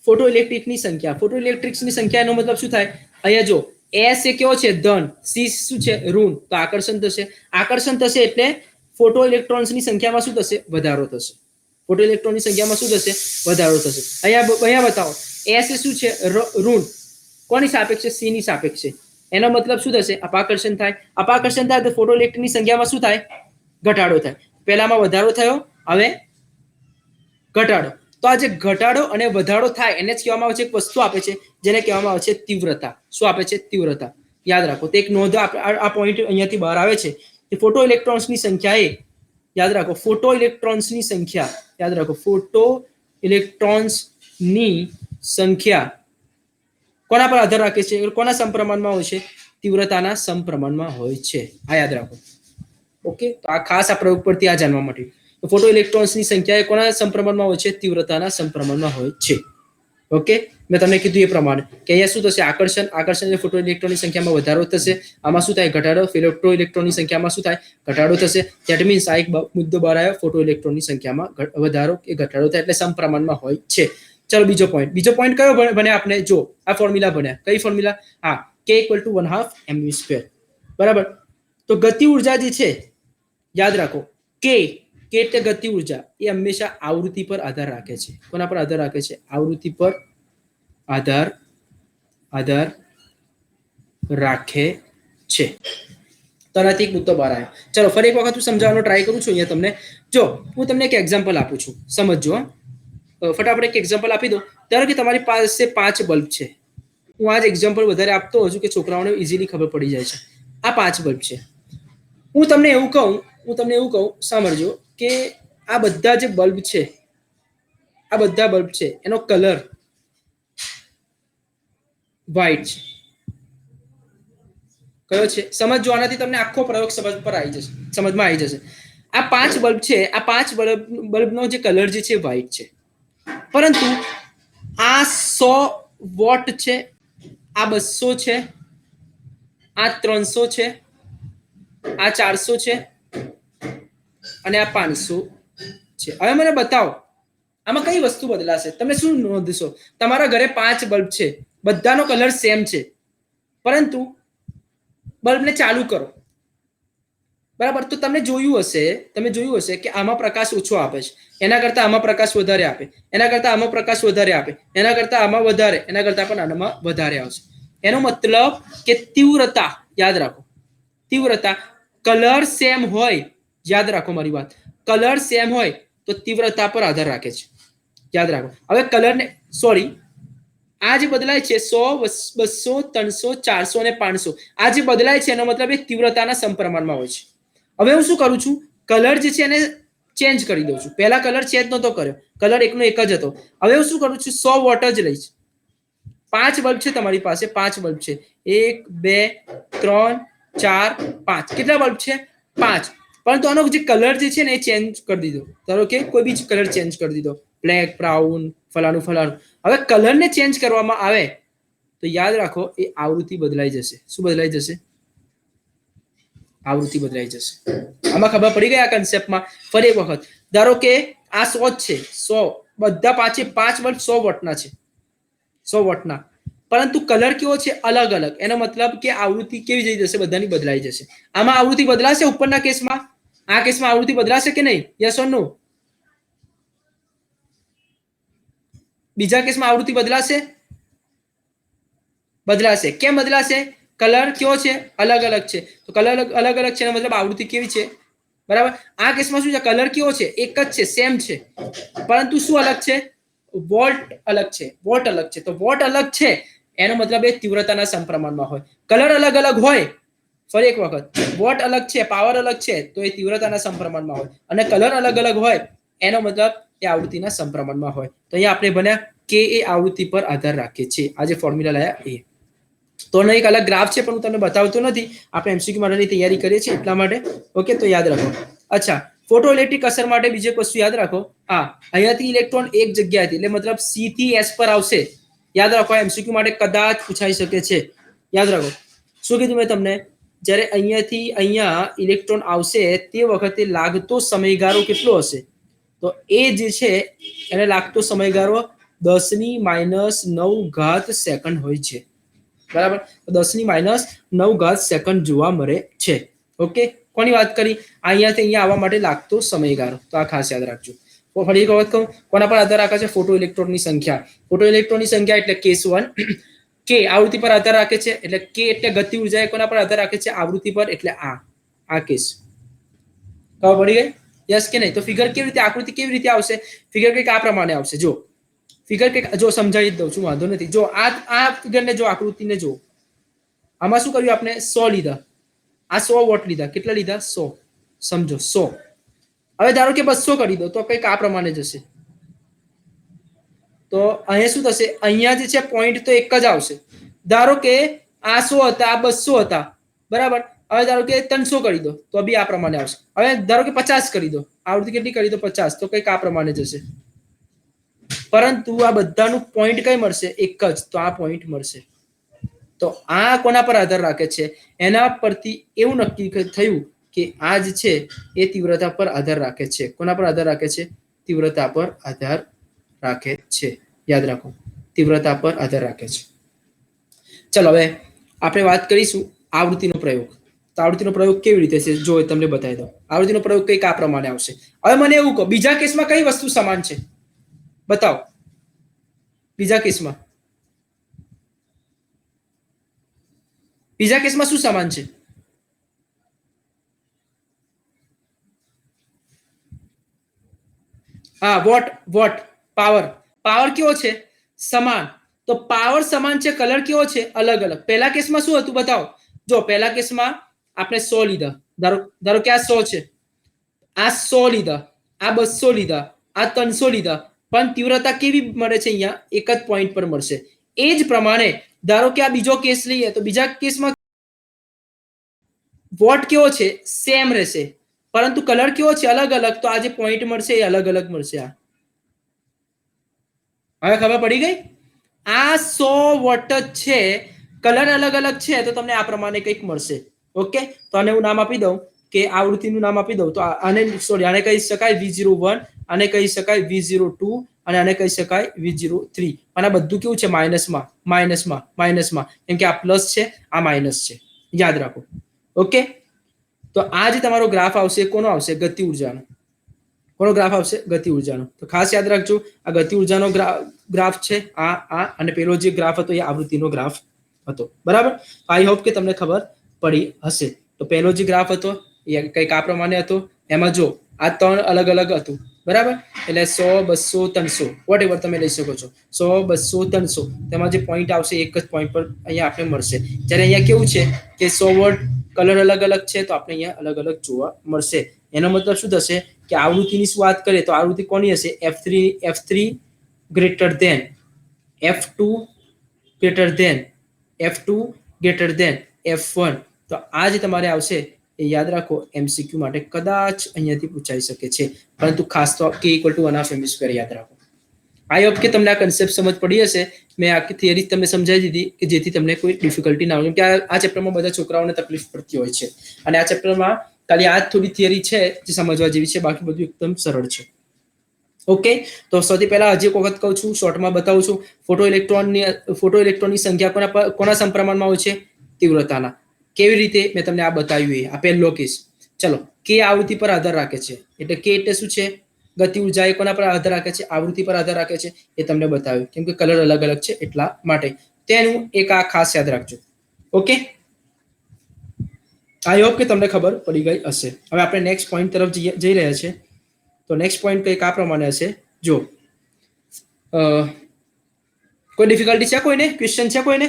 ફોટો ઇલેક્ટ્રિકની સંખ્યા. ફોટો ઇલેક્ટ્રિક્સની સંખ્યાનો મતલબ શું થાય, અહીંયા જો એસ એ કેવો છે ધન, સી શું છે ઋણ, તો આકર્ષણ થશે. આકર્ષણ થશે એટલે ફોટો ઇલેક્ટ્રોન્સની સંખ્યામાં શું થશે, વધારો થશે. ફોટો ઇલેક્ટ્રોનની સંખ્યામાં શું થશે, વધારો થશે. અહીંયા બતાવો, એસ એ શું છે ઋણ, કોની સાપેક્ષે, સી ની સાપેક્ષે. એનો મતલબ શું થશે, અપાકર્ષણ થાય. અપાકર્ષણ થાય તો ફોટો ઇલેક્ટ્રિકની સંખ્યામાં શું થાય, ઘટાડો થાય. પહેલામાં વધારો થયો, હવે ઘટાડો. તો આ જે ઘટાડો અને વધારો થાય એને જ કહેવામાં આવે છે, એક વસ્તુ આપે છે જેને કહેવામાં આવે છે તીવ્રતા. શું આપે છે, તીવ્રતા. યાદ રાખો, તો એક નોંધ આ પોઈન્ટ અહીંયાથી બહાર આવે છે કે ફોટો ઇલેક્ટ્રોન્સની સંખ્યા એ, યાદ રાખો ફોટો ઇલેક્ટ્રોન્સની સંખ્યા, યાદ રાખો ફોટો ઇલેક્ટ્રોન્સની સંખ્યા કોના પર આધાર રાખે છે, કોના સમપ્રમાણમાં હોય છે, તીવ્રતાના સમપ્રમાણમાં હોય છે. આ યાદ રાખો. ઓકે, તો આ ખાસ આ પ્રયોગ પરથી આ જાણવા માટે. તો ફોટો ઇલેક્ટ્રોન્સની સંખ્યા એ કોના સમપ્રમાણમાં હોય છે, તીવ્રતાના સમપ્રમાણમાં હોય છે. ઓકે, મેં તમને કીધું એ પ્રમાણે કે અહીંયા શું થશે, આકર્ષણ. આકર્ષણ એટલે ફોટો ઇલેક્ટ્રોનની સંખ્યામાં વધારો થશે. આમાં શું થાય, ઘટાડો. ફોટો ઇલેક્ટ્રોનની સંખ્યામાં શું થાય, ઘટાડો થશે. ધેટ મીન્સ આ એક મુદ્દો બહાર આવ્યો, ફોટો ઇલેક્ટ્રોનની સંખ્યામાં વધારો કે ઘટાડો થાય એટલે સમપ્રમાણમાં હોય છે. ચલો બીજો પોઈન્ટ. બીજો પોઈન્ટ કયો ભણ્યા આપણે, જો આ ફોર્મ્યુલા ભણ્યા. કઈ ફોર્મ્યુલા, હા, k = 1/2 mv². બરાબર. તો ગતિ ઉર્જા જે છે, યાદ રાખો k એટલે ગતિ ઉર્જા, એ હંમેશા આવૃત્તિ પર આધાર રાખે છે. કોના પર આધાર રાખે છે, આવૃત્તિ પર આધાર રાખે છે. તરત એક મુદ્દો બહાર આવ્યો. ચલો ફરી એક વખત હું સમજાવવાનો ટ્રાય કરું છું. અહીંયા તમને જો હું તમને એક એક્ઝામ્પલ આપું છું, સમજજો. ફટાફટ એક એક્ઝામ્પલ આપી દો. ધારો કે તમારી પાસે 5 બલ્બ છે. હું આ જ એક્ઝામ્પલ વધારે આપતો હોઉં છું કે છોકરાઓને ઇઝીલી ખબર પડી જાય છે. આ 5 બલ્બ છે. હું તમને એવું કહું, સાંભળજો કે આ બધા જે બલ્બ છે, આ બધા બલ્બ છે, એનો કલર વ્હાઈટ છે. કયો છે, સમજો. આનાથી તમને આખો પ્રયોગ સમજમાં આવી જશે. આ 5 બલ્બ છે, આ 5 બલ્બનો જે કલર જે છે વ્હાઈટ છે. પરંતુ આ 100 વોટ છે, આ 200 છે, આ 300 છે, આ 400 છે અને આ 500 છે. હવે મને બતાવો આમાં કઈ વસ્તુ બદલાશે. તમે શું નોંધશો, તમારા ઘરે 5 બલ્બ છે, બધાનો કલર સેમ છે, પરંતુ બલ્બને ચાલુ કરો, બરાબર. તો તમે જોયું હશે કે આમાં પ્રકાશ ઓછો આપે છે, એના કરતા આમાં પ્રકાશ વધારે આપે, એના કરતા આમાં પ્રકાશ વધારે આપે, એના કરતા આમાં વધારે, એના કરતા પણ આનામાં વધારે આવશે. એનો મતલબ કે તીવ્રતા, યાદ રાખો તીવ્રતા, કલર સેમ હોય, યાદ રાખો મારી વાત, કલર સેમ હોય તો તીવ્રતા પર આધાર રાખે છે. યાદ રાખો. હવે કલરને આ જે બદલાય છે 100, 200, 300, 400 અને 500, આ જે બદલાય છે એનો મતલબ એ તીવ્રતાના સમપ્રમાણમાં હોય છે. હવે હું શું કરું છું, કલર જે છે એને ચેન્જ કરી દઉં છું. પહેલા કલર ચેન્જ નહોતો કર્યો, કલર એકનો એક જ હતો. હવે હું શું કરું છું, 100 વોટ જ લઈશ. 5 બલ્બ છે તમારી પાસે, 5 બલ્બ છે, 1 2 3 4 5. કેટલા બલ્બ છે, 5. પરંતુ આનો જે કલર જે છે ને એ ચેન્જ કરી દીધો. ધારો કે કોઈ બી કલર ચેન્જ કરી દીધો, બ્લેક, બ્રાઉન, ફલાણું. હવે કલરને ચેન્જ કરવામાં આવે તો યાદ રાખો એ આવૃત્તિ બદલાઈ જશે. શું બદલાઈ જશે, આવૃત્તિ બદલાઈ જશે. આમાં ખબર પડી ગઈ આ કન્સેપ્ટમાં. ફરી એક વખત, ધારો કે આ 100 છે, 100 બધા 5 બલ્બ 100 વોટના છે, 100 વોટના, પરંતુ કલર કેવો છે, અલગ અલગ. એનો મતલબ કે આવૃત્તિ કેવી જઈ જશે, બધાની બદલાઈ જશે. આમાં આવૃત્તિ બદલાશે ઉપરના કેસમાં, આ કેસમાં આવૃત્તિ બદલાશે કે નહીં, યસ ઓર નો? બીજા કેસમાં આવૃત્તિ બદલાશે. કેમ બદલાશે, કલર કેવો છે, અલગ અલગ છે. તો કલર અલગ અલગ છે એનો મતલબ આવૃત્તિ કેવી છે, બરાબર. આ કેસમાં શું છે, કલર કેવો છે, એક જ છે, સેમ છે, પરંતુ શું અલગ છે, વોલ્ટ અલગ છે. તો વોટ અલગ છે એનો મતલબ એ તીવ્રતાના સમપ્રમાણમાં હોય. કલર અલગ અલગ હોય, ફરી એક વખત, વોટ અલગ છે, પાવર અલગ છે, તો એ તીવ્રતાના સમપ્રમાણમાં હોય, અને કલર અલગ અલગ હોય એનો મતલબ એ આવૃત્તિના સમપ્રમાણમાં હોય. તો અહીંયા આપણે ભણ્યા કે એ આવૃત્તિ પર આધાર રાખે છે. આ જે ફોર્મ્યુલા લાયા એ. તો એક અલગ ગ્રાફ છે પણ હું તમને બતાવતો નથી, આપણે એમસીક્યુ માટેની તૈયારી કરીએ છીએ એટલા માટે. ઓકે, તો યાદ રાખો. અચ્છા, ફોટો ઇલેક્ટ્રિક અસર માટે બીજી વસ્તુ યાદ રાખો. હા, અહીંયાથી ઇલેક્ટ્રોન એક જગ્યાએથી એટલે મતલબ સી થી એસ પર આવશે. યાદ રાખો, એમસીક્યુ માટે કદાચ પૂછાઈ શકે છે. યાદ રાખો. શું કીધું મેં તમને? જ્યારે અહીંયાથી અહીંયા ઇલેક્ટ્રોન આવશે તે વખતે લાગતો સમયગાળો કેટલો હશે? તો એ જે છે એને લાગતો સમયગાળો 10⁻⁹ સેકન્ડ હોય છે. બરાબર, 10⁻⁹ સેકન્ડ જોવા મળે છે. ઓકે, કોની વાત કરી? અહીંયાથી અહીંયા આવવા માટે લાગતો સમયગાળો. તો આ ખાસ યાદ રાખજો. ફરી એક વખત કહું, કોના પર આધાર રાખે છે? ફોટો ઇલેક્ટ્રોનની સંખ્યા. ફોટો ઇલેક્ટ્રોનની સંખ્યા એટલે કેસ 1. કે આવૃત્તિ પર આધાર રાખે છે એટલે કે એટલે ગતિ ઉર્જા. કોના પર આધાર રાખે છે? આવૃત્તિ પર, એટલે આ કેસ. ખબર પડી ગઈ? યસ કે નહીં? તો ફિગર કેવી રીતે, આકૃતિ કેવી રીતે આવશે? ફિગર કંઈક આ પ્રમાણે આવશે. જો ફિગર કંઈક, જો સમજાવી દઉં છું, વાંધો નથી. જો આ ફિગરને જો, આકૃતિને જો, આમાં શું કર્યું આપણે? 100 લીધા. આ 100 વોટ લીધા. કેટલા લીધા? 100. સમજો, 100. હવે ધારો કે 200 કરી દો તો કંઈક આ પ્રમાણે જશે. તો અહીંયા શું થશે? અહીંયા જે છે પોઈન્ટ તો એક જ આવશે. ધારો કે આ 100 હતા, આ 200 હતા, બરાબર. હવે ધારો કે 300 કરી દો તો બી આ પ્રમાણે આવશે. હવે ધારો કે 50 કરી દો, આવૃત્તિ કેટલી કરી દો? 50. તો કંઈક આ પ્રમાણે જશે. પરંતુ આ બધાનું પોઈન્ટ કઈ મળશે? એક જ. તો આ પોઈન્ટ મળશે. તો આ કોના પર આધાર રાખે છે? એના પરથી એવું નક્કી થયું કે આ જ છે એ તીવ્રતા પર આધાર રાખે છે. કોના પર આધાર રાખે છે? તીવ્રતા પર આધાર રાખે છે. યાદ રાખો, તીવ્રતા પર આધાર રાખે છે. ચલો, હવે આપણે વાત કરીશું આવૃત્તિનો પ્રયોગ. તો આવૃત્તિનો પ્રયોગ કેવી રીતે છે જો તમને બતાવી દઉં. આવૃત્તિનો પ્રયોગ કંઈક આ પ્રમાણે આવશે. હવે મને એવું કહો, બીજા કેસમાં કઈ વસ્તુ સમાન છે? બતાવો. બીજા કેસમાં શું સમાન છે? હા, વોટ. પાવર કેવો છે? સમાન. તો પાવર સમાન છે, કલર કેવો છે? અલગ અલગ. પહેલા કેસમાં શું હતું બતાવો. જો પહેલા કેસમાં આપણે 100 લીધા. ધારો કે આ 100 છે, આ 100 લીધા, આ 200 લીધા, આ 300 લીધા, પણ તીવ્રતા કેવી મળે છે? અહીંયા એક જ પોઈન્ટ પર મળશે. એ જ પ્રમાણે ધારો કે આ બીજો કેસ લઈએ તો બીજા કેસમાં વોટ કેવો છે? સેમ રહેશે, પરંતુ કલર કેવો છે? અલગ અલગ. તો આ જે પોઈન્ટ મળશે એ અલગ અલગ મળશે. હવે ખબર પડી ગઈ? આ 100 વોટ જ છે, કલર અલગ અલગ છે, તો તમને આ પ્રમાણે કંઈક મળશે. ઓકે, તો આને હું નામ આપી દઉં કે આવૃત્તિનું નામ આપી દઉં. તો આને સોરી, આને કહી શકાય V01, આને કહી શકાય V02, અને આને કહી શકાય V03. અને આ બધું કેવું છે? માઇનસમાં. કેમ કે આ પ્લસ છે, આ માઇનસ છે. યાદ રાખો. ઓકે, તો આ જે તમારો ગ્રાફ આવશે કોનો આવશે? ગતિ ઉર્જાનો. કોનો ગ્રાફ આવશે? ગતિ ઉર્જાનો. તો ખાસ યાદ રાખજો, આ ગતિ ઉર્જાનો ગ્રાફ છે. અને પેલો જે ગ્રાફ હતો એ આવૃત્તિનો ગ્રાફ હતો. બરાબર. આઈ હોપ કે તમને ખબર પડી હશે. તો પહેલો જે ગ્રાફ હતો એ કંઈક આ પ્રમાણે હતો. એમાં જો આ 3 અલગ અલગ હતું, બરાબર. એટલે 100, 200, 300 વોટ એવર તમે લઈ શકો છો. 100, 200, 300 તેમાં જે પોઈન્ટ આવશે એક જ પોઈન્ટ પર અહીંયા આપણે મળશે. જ્યારે અહીંયા કેવું છે કે 100 વોટ, કલર અલગ અલગ છે, તો આપણે અહીંયા અલગ અલગ જોવા મળશે. એનો મતલબ શું થશે કે આવૃત્તિની શું વાત કરીએ તો આવૃત્તિ કોની હશે? F3 greater than F2 greater than F2 greater than F1. તો આ જે તમારે આવશે એ યાદ રાખો, એમસીક્યુ માટે કદાચ અહીંયાથી પૂછાઈ શકે છે. પરંતુ ખાસ તો K = 1/2m². યાદ રાખો. આઈ હોપ કે તમને આ કન્સેપ્ટ સમજ પડી હશે. મેં આખી થિયરી તમને સમજાવી દીધી કે જેથી તમને કોઈ ડિફિકલ્ટી ના હોય. કેમ કે આ ચેપ્ટરમાં બધા છોકરાઓને તકલીફ પડતી હોય છે. અને આ ચેપ્ટરમાં ખાલી આ જ થોડી થિયરી છે જે સમજવા જેવી છે, બાકી બધું એકદમ સરળ છે. ઓકે, તો સૌથી પહેલા હજી એક વખત કહું છું, શોર્ટમાં બતાવું છું. ફોટો ઇલેક્ટ્રોનની સંખ્યા કોના સમપ્રમાણમાં હોય છે? તીવ્રતાના. કેવી રીતે? મેં તમને આ બતાવ્યું. આ પહેલો કેસ. ચલો, કે આવૃત્તિ પર આધાર રાખે છે. એટલે કે એટલે શું છે? ગતિ ઉર્જા. એ કોના પર આધાર રાખે છે? આવૃત્તિ પર આધાર રાખે છે. એ તમને બતાવ્યું, કેમ કે કલર અલગ અલગ છે એટલા માટે. તેનું એક આ ખાસ યાદ રાખજો. ઓકે, આઈ હોપ કે તમને ખબર પડી ગઈ હશે. હવે આપણે નેક્સ્ટ પોઈન્ટ તરફ જઈ રહ્યા છે. તો નેક્સ્ટ પોઈન્ટ કંઈક આ પ્રમાણે હશે. જો કોઈ ડિફિકલ્ટી છે? કોઈને ક્વેશ્ચન છે? કોઈને?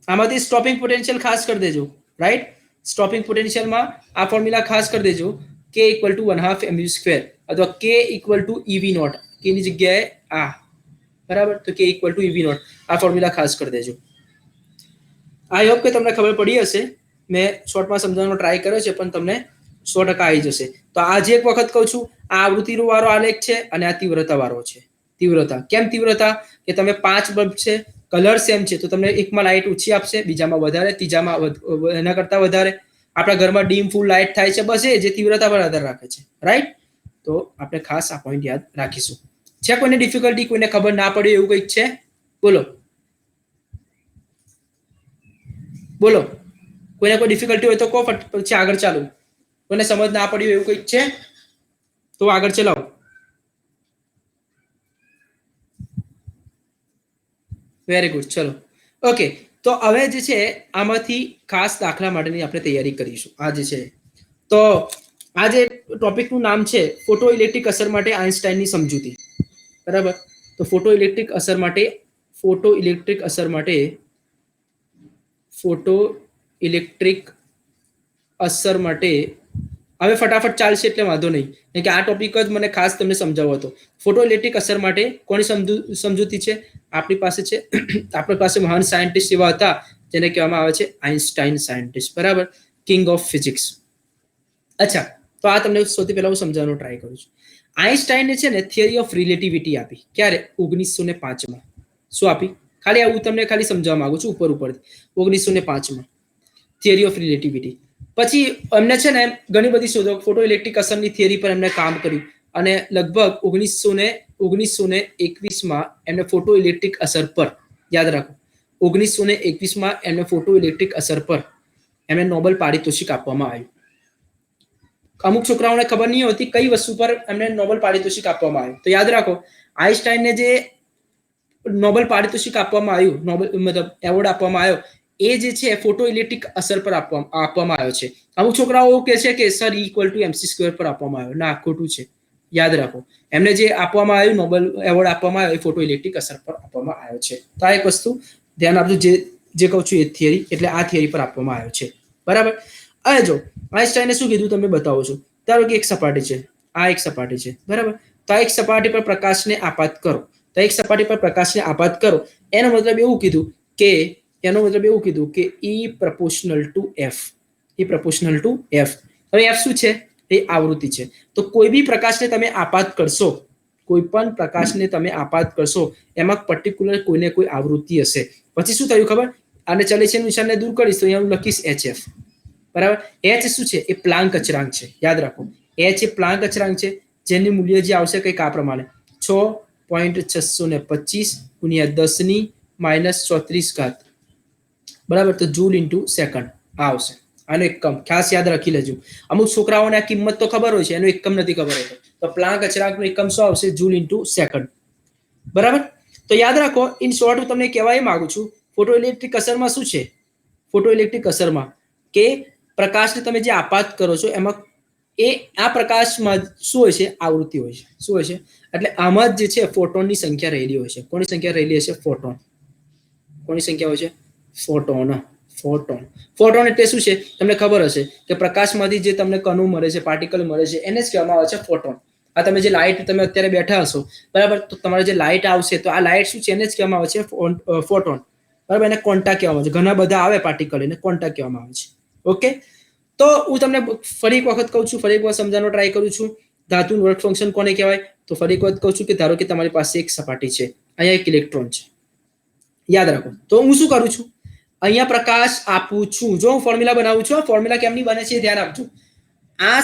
આમાંથી સ્ટોપિંગ પોટેન્શિયલ ખાસ કરી દેજો, રાઈટ. સ્ટોપિંગ પોટેન્શિયલમાં આ ફોર્મ્યુલા ખાસ કરી દેજો, કે ઇક્વલ ટુ 1/2 mv સ્ક્વેર અથવા કે ઇક્વલ ટુ EV નોટ, કે ની જગ્યાએ આ, બરાબર. તો કે ઇક્વલ ટુ EV નોટ, આ ફોર્મ્યુલા ખાસ કરી દેજો. આઈ હોપ કે તમને ખબર પડી હશે. મેં શોર્ટમાં સમજાવવાનો ટ્રાય કર્યો છે, પણ તમને 100% આવી જશે. તો આજે એક વખત કહું છું, આ આવૃત્તિનો વાળો આલેખ છે અને આ તીવ્રતા વાળો છે. તીવ્રતા કેમ તીવ્રતા, કે તમે 5 બલ્બ છે, કલર સેમ છે, તો તમને એકમાં લાઇટ ઓછી આપશે, બીજામાં વધારે, ત્રીજામાં એના કરતા વધારે. આપણા ઘરમાં ડીમ ફૂલ લાઇટ થાય છે, બસ એ જે તીવ્રતા પર આધાર રાખે છે, રાઈટ. તો આપણે ખાસ આ પોઈન્ટ યાદ રાખીશું. છે કોઈને ડિફિકલ્ટી, કોઈને ખબર ના પડી એવું કંઈક છે? બોલો બોલો. કોઈને કોઈ ડિફિકલ્ટી હોય તો કહો, પછી આગળ ચાલુ. કોઈને સમજ ના પડી એવું કંઈક છે તો આગળ ચલાવો. વેરી ગુડ, ચલો. ઓકે, તો હવે જે છે આમાંથી ખાસ દાખલા માટેની આપણે તૈયારી કરીશું. આ જે છે, તો આ જે ટોપિકનું નામ છે ફોટો ઇલેક્ટ્રિક અસર માટે આઇન્સ્ટાઈનની સમજૂતી, બરાબર. તો ફોટો ઇલેક્ટ્રિક અસર માટે હવે ફટાફટ ચાલશે એટલે વાંધો નહીં, કે આ ટોપિક જ મને ખાસ તમને સમજાવવો હતો. ફોટો ઇલેક્ટ્રિક અસર માટે કોની સમજૂતી છે? આપણી પાસે છે આપણી પાસે મહાન સાયન્ટિસ્ટ એવા હતા જેને કહેવામાં આવે છે આઇન્સ્ટાઈન સાયન્ટિસ્ટ, બરાબર. King of physics. અચ્છા, તો આ તમને સૌથી પહેલા હું સમજાવવાનો ટ્રાય કરું છું. આઇન્સ્ટાઈને છે ને થિયરી ઓફ રિલેટિવિટી આપી. ક્યારે? 1905 માં. શું આપી? ખાલી હું તમને ખાલી સમજાવવા માંગુ છું ઉપરથી. 1905 માં થિયરી ઓફ રિલેટિવિટી. પછી એમને છે ને ઘણી બધી શોધો, ફોટો ઇલેક્ટ્રિક અસરની થિયરી પર એમને કામ કર્યું, અને લગભગ 1921 માં એમને ફોટો ઇલેક્ટ્રિક અસર પર, યાદ રાખો, 1921 માં એમને ફોટો ઇલેક્ટ્રિક અસર પર એમને નોબેલ પારિતોષિક આપવામાં આવ્યું. અમુક છોકરાઓને ખબર નહીં હોતી કઈ વસ્તુ પર એમને નોબેલ પારિતોષિક આપવામાં આવ્યું. તો યાદ રાખો, આઇન્સ્ટાઈને જે નોબેલ પારિતોષિક આપવામાં આવ્યું, નોબેલ મતલબ એવોર્ડ આપવામાં આવ્યો, એ જે છે ફોટો ઇલેક્ટ્રિક અસર પર આપવામાં આવ્યો છે. અમુક છોકરાઓ કહે છે કે sir equal to MC square પર આપવામાં આવ્યો. ના, ખોટું છે. યાદ રાખો, એમને જે આપવામાં આવ્યું નોબેલ એવોર્ડ આપવામાં આવ્યો એ ફોટો ઇલેક્ટ્રિક અસર પર આપવામાં આવ્યો છે. તો આ એક વસ્તુ ધ્યાન આપજો, જે કહું છું એ થિયરી, એટલે આ થિયરી પર આપવામાં આવ્યો છે, બરાબર. હવે જો આઇન્સ્ટાઈને શું કીધું તમને બતાવું છું. ધારો કે એક સપાટી છે, આ એક સપાટી છે, બરાબર. તો આ એક સપાટી પર પ્રકાશને આપાત કરો, એનો મતલબ એવું કીધું કે E proportional to F. હવે F શું છે? એ આવૃત્તિ છે. તો કોઈ પણ પ્રકાશને તમે આપાત કરશો, એમાં પર્ટિક્યુલર કોઈને કોઈ આવૃત્તિ હશે. પછી શું થયું ખબર? આને ચલે છે નિશાનને દૂર કરીશ તો અહીંયા હું લખીશ HF, બરાબર. H શું છે? એ પ્લાન્ક અચળાંક છે. યાદ રાખો, H એ પ્લાન્ક અચળાંક છે, જેની મૂલ્ય જે આવશે કંઈક આ પ્રમાણે 6.625 × 10⁻⁻34, બરાબર. તો જૂલ ઇન્ટુ સેકન્ડ આવશે આનો એકમ. ખાસ યાદ રાખી લેજો. અમુક છોકરાઓને આ કિંમત તો ખબર હોય છે, એનો એકમ નથી ખબર હોતો. તો પ્લાન્ક અચળાંકનો એકમ શું આવશે? જૂલ ઇન્ટુ સેકન્ડ, બરાબર. તો યાદ રાખો, ઇન શોર્ટ હું તમને કહેવા એ માંગુ છું, ફોટો ઇલેક્ટ્રિક અસરમાં શું છે? ફોટો ઇલેક્ટ્રિક અસરમાં કે પ્રકાશને તમે જે આપાત કરો છો, એમાં આ પ્રકાશમાં શું હોય છે? આવૃત્તિ હોય છે. શું હોય છે? એટલે આમાં જે છે ફોટોનની સંખ્યા રહેલી હોય છે. કોની સંખ્યા રહેલી હશે? ફોટોન. કોની સંખ્યા હોય છે? ફોટોન એટલે શું છે? તમને ખબર હશે કે પ્રકાશમાંથી જે તમને કણો મળે છે, પાર્ટિકલ મળે છે, એને જ કહેવામાં આવે છે ફોટોન. આ તમે જે લાઇટ તમે અત્યારે બેઠા હશો, બરાબર, તો તમારે જે લાઇટ આવશે, તો આ લાઇટ શું છે? એને જ કહેવામાં આવે છે ફોટોન, બરાબર. એને ક્વોન્ટા કહેવામાં આવે છે. ઘણા બધા આવે પાર્ટિકલ, એને ક્વોન્ટા કહેવામાં આવે છે. ઓકે, તો હું તમને ફરી એક વખત કહું છું, ફરી એક વખત સમજાવવાનો ટ્રાય કરું છું. ધાતુનું વર્ક ફંક્શન કોને કહેવાય? તો ફરી એક વખત કહું છું કે ધારો કે તમારી પાસે એક સપાટી છે, અહીંયા એક ઇલેક્ટ્રોન છે. યાદ રાખો, તો હું શું કરું છું? અહીંયા પ્રકાશ આપું છું. જો હું ફોર્મ્યુલા બનાવું છું, ફોર્મ્યુલા કેમની બને છે ધ્યાન આપજો. આ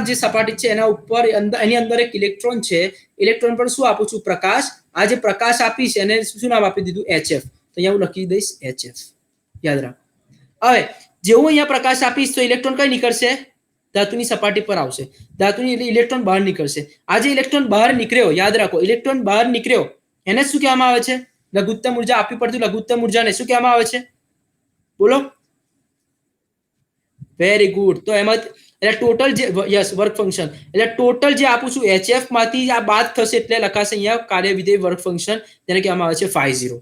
જે સપાટી છે એના ઉપર એની અંદર એક ઇલેક્ટ્રોન છે. ઇલેક્ટ્રોન પર શું આપું છું? પ્રકાશ. આ જે પ્રકાશ આપીશ એને શું નામ આપી દીધું? HF. તો અહીંયા હું લખી દઈશ HF. યાદ રાખો. હવે જેવું અહીંયા પ્રકાશ આપીશ તો ઇલેક્ટ્રોન કઈ નીકળશે? ધાતુની સપાટી પર આવશે. ધાતુની એટલે ઇલેક્ટ્રોન બહાર નીકળશે. આ જે ઇલેક્ટ્રોન બહાર નીકળ્યો, યાદ રાખો, ઇલેક્ટ્રોન બહાર નીકળ્યો એને શું કહેવામાં આવે છે? લઘુત્તમ ઉર્જા આપવી પડતી. લઘુત્તમ ઉર્જાને શું કહેવામાં આવે છે? બોલો. Very good. તો એમાં એટલે ટોટલ જે વર્ક ફંક્શન, એટલે ટોટલ જે આપું છું HF માંથી આ બાદ થશે એટલે લખાશે અહીંયા કાર્ય વિધેય વર્ક ફંક્શન, જેને કહેવામાં આવે છે φ0.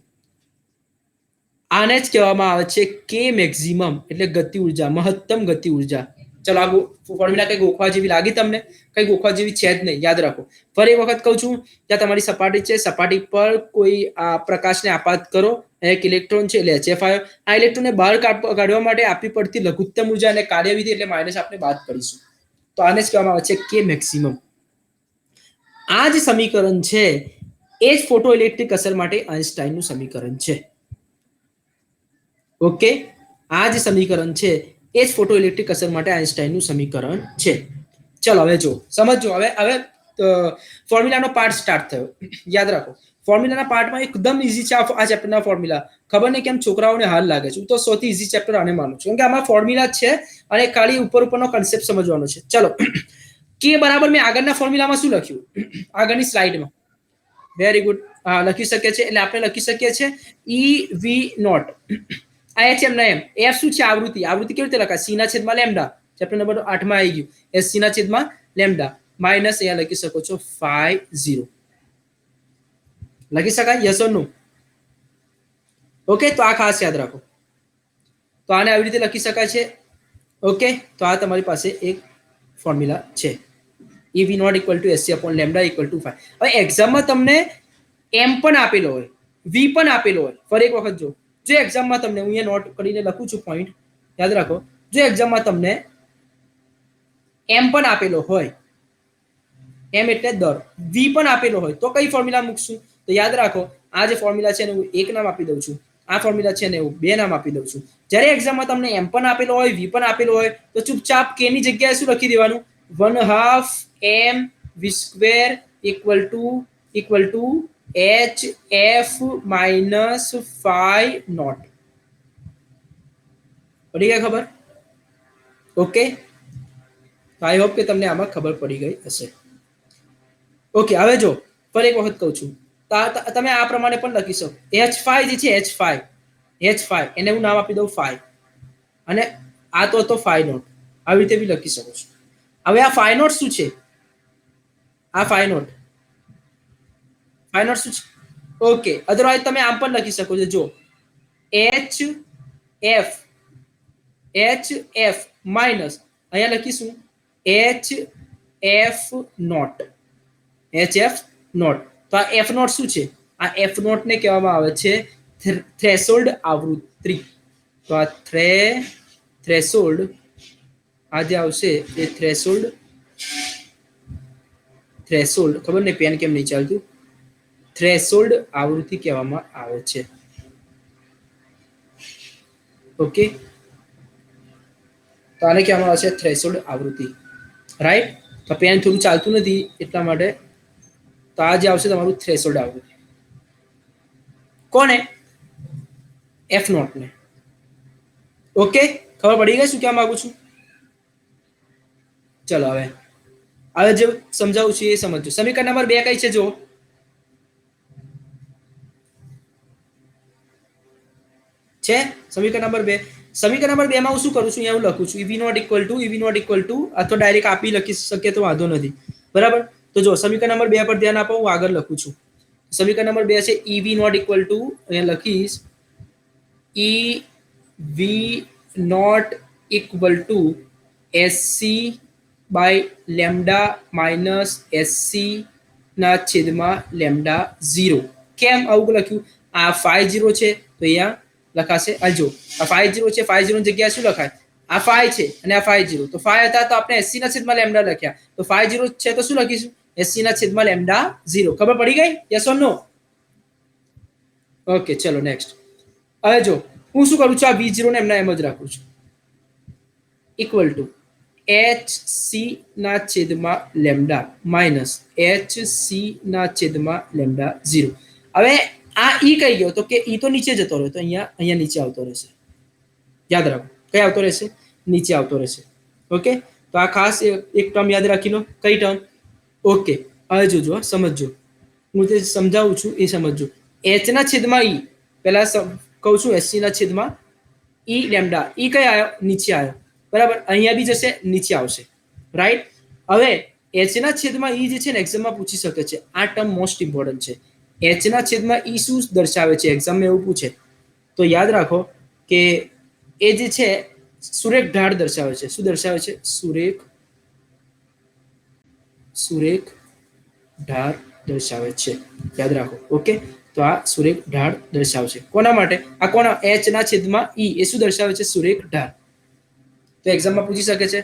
આને જ કહેવામાં આવે છે કે મેક્સિમમ, એટલે ગતિ ઉર્જા, મહત્તમ ગતિ ઉર્જા. ચલો આ ફોર્મ્યુલા કઈ ગોખવા જેવી લાગી તમને? કઈ ગોખવા જેવી છે જ નહીં, યાદ રાખો. ફરી એક વખત કહું છું, ત્યાં તમારી સપાટી છે, સપાટી પર કોઈ પ્રકાશને આપાત કરો, એક ઇલેક્ટ્રોન છે એટલે HF આવ્યો. આ ઇલેક્ટ્રોનને બહાર કાઢવા માટે આપવી પડતી લઘુત્તમ ઉર્જા અને કાર્યવિધિ એટલે માઇનસ આપણે બાદ કરીશું. તો આને જ કહેવામાં આવે છે કે મેક્સિમમ. આ જે સમીકરણ છે એ જ ફોટો ઇલેક્ટ્રિક અસર માટે આઇન્સ્ટાઈનનું સમીકરણ છે. ઓકે, આ જે સમીકરણ છે એ જ ફોટો ઇલેક્ટ્રિક અસર માટે આઇન્સ્ટાઈનનું સમીકરણ છે. ચલો હવે જો સમજો. હવે ફોર્મ્યુલાનો પાર્ટ સ્ટાર્ટ થયો. યાદ રાખો, ફોર્મ્યુલાના પાર્ટમાં એકદમ ઈઝી છે આ ચેપ્ટરના ફોર્મ્યુલા. ખબર નહીં કેમ છોકરાઓને હાલ લાગે છે. હું તો સૌથી ઈઝી ચેપ્ટર આને માનું છું, કેમ કે આમાં ફોર્મ્યુલા છે અને ખાલી ઉપરનો કન્સેપ્ટ સમજવાનો છે. ચલો, કે બરાબર મેં આગળના ફોર્મ્યુલામાં શું લખ્યું? આગળની સ્લાઇડમાં વેરી ગુડ, હા લખી શકીએ છીએ. એટલે આપણે લખી શકીએ છીએ EV0 આ એચ એમ ના એમ. એફ શું છે? આવૃત્તિ. આવૃત્તિ કેવી રીતે લખાય? સી ના છેદમાં લેમ્ડા. ચેપ્ટર નંબર 8 માં આવી ગયું. એસ સી ના છેદમાં લેમ્ડા માઇનસ અહીંયા લખી શકો છો 50. લખી શકાય? Yes or no? ઓકે, તો આ ખાસ યાદ રાખો. તો આને આવી રીતે લખી શકાય છે. ઓકે, તો આ તમારી પાસે એક ફોર્મ્યુલા છે. EV naught equal to SC upon lambda equal to 5. હવે એક્ઝામમાં તમને એમ પણ આપેલો હોય, વી પણ આપેલો હોય. ફરી એક વખત જો એક્ઝામમાં તમને, હું અહીંયા નોટ કરીને લખું છું પોઈન્ટ, યાદ રાખો. જો એક્ઝામમાં તમને એમ પણ આપેલો હોય, એમ એટલે દર, વી પણ આપેલો હોય, તો કઈ ફોર્મ્યુલા મૂકશું? તો યાદ રાખો, આ જે ફોર્મ્યુલા છે ને હું એક નામ આપી દઉં છું, આ ફોર્મ્યુલા છે ને હું બે નામ આપી દઉં છું. જ્યારે એક્ઝામમાં તમને એમ પણ આપેલો હોય, વી પણ આપેલો હોય, તો ચૂપચાપ કે ની જગ્યાએ શું લખી દેવાનું? 1/2 mv square equal to HF minus 5 naught. પડી ગઈ ખબર? ઓકે, આઈ હોપ કે તમને આમાં ખબર પડી ગઈ હશે. ઓકે, હવે જો ફરી એક વખત કહું છું, તમે આ પ્રમાણે પણ લખી શકો. H5 જે છે, H5 એને હું નામ આપી દઉં 5, અને આ તો હતો 5 નોટ. આવી રીતે બી લખી શકો છો. હવે આ 5 નોટ શું છે? આ 5 નોટ શું છે? ઓકે, અધરવાઇઝ તમે આમ પણ લખી શકો છો. જો HF માઇનસ અહીંયા લખીશું HF નોટ. HF not. તો આ F નોટ શું છે? આ F નોટ ને કહેવામાં આવે છે થ્રેશોલ્ડ આવૃત્તિ. તો આ થ્રેશોલ્ડ, આ જે આવશે એ થ્રેશોલ્ડ, ખબર નહીં પેન કેમ નહીં ચાલતું, થ્રેશોલ્ડ આવૃત્તિ કહેવામાં આવે છે. ઓકે, તો આને કહેવામાં આવે છે થ્રેશોલ્ડ આવૃત્તિ. રાઈટ? તો પેન થોડું ચાલતું નથી એટલા માટે. તો આ જે આવશે તમારું થ્રેશોલ્ડ આવૃત્તિ. કોને? એફ નોટ ને. ઓકે, ખબર પડી ગઈ શું કહેવા માંગુ છું? ચલો હવે જે સમજાવું છું એ સમજો. સમીકરણ નંબર 2 કઈ છે? જો છે સમીકરણ નંબર 2. સમીકરણ નંબર 2 માં હું શું કરું છું? અહીંયા હું લખું છું EV નોટ ઇક્વલ ટુ અથવા ડાયરેક્ટ આપી લખી શકીએ તો વાંધો નથી. બરાબર? તો જો સમીકરણ નંબર 2 પર ધ્યાન આપો, હું આગળ લખું છું. સમીકરણ નંબર 2 છે EV નોટ ઇક્વલ ટુ, અહીંયા લખીશ EV naught equal to SC by lambda minus SC ના છેદમાં લેમ્ડા 0. કેમ આવું લખ્યું? આ 50 છે તો અહીંયા લખાશે. આ જો આ 50 છે, 50 ની જગ્યાએ શું લખાય? આ 5 છે અને આ 50. તો 5 હતા તો આપણે 80 ના છેદમાં લેમ્ડા લખ્યા. તો 50 છે તો શું લખીશું? 80 ના છેદમાં લેમ્ડા 0. ખબર પડી ગઈ? Yes or no? ઓકે, ચલો નેક્સ્ટ. હવે જો હું શું કરું છું? આ V0 ને એમના એમ જ રાખું છું. ઇક્વલ ટુ HC ના છેદમાં લેમ્ડા માઇનસ HC ના છેદમાં લેમ્ડા 0. હવે આ ઈ કઈ ગયો? તો કે ઈ તો નીચે જતો રહ્યો, તો અહીંયા નીચે આવતો રહેશે. યાદ રાખો, કઈ આવતો રહેશે? નીચે આવતો રહેશે. ઓકે, તો આ ખાસ એક ટર્મ યાદ રાખી લો. કઈ ટર્મ? ઓકે, હવે જોજો, સમજજો, હું જે સમજાવું છું એ સમજજો. H ના છેદમાં ઈ, પહેલા કહું છું SC ના છેદમાં ઈ લેમ્ડા. ઈ કઈ આવ્યો? નીચે આવ્યો. બરાબર? અહીંયા બી જશે, નીચે આવશે. રાઈટ? હવે H ના છેદમાં ઈ જે છે ને એક્ઝામમાં પૂછી શકે છે. આ ટર્મ મોસ્ટ ઇમ્પોર્ટન્ટ છે. H ના છેદમાં ઈ શું દર્શાવે છે? એક્ઝામમાં એવું પૂછે. તો યાદ રાખો કે એ જે છે સુરેખ ઢાળ દર્શાવે છે. શું દર્શાવે છે? સુરેખ ઢાળ દર્શાવે છે. યાદ રાખો. ઓકે, તો આ સુરેખ ઢાળ દર્શાવશે. કોના માટે? આ કોના? h ના છેદમાં e. એ શું દર્શાવે છે? સુરેખ ઢાળ. તો એક્ઝામમાં પૂછી શકે છે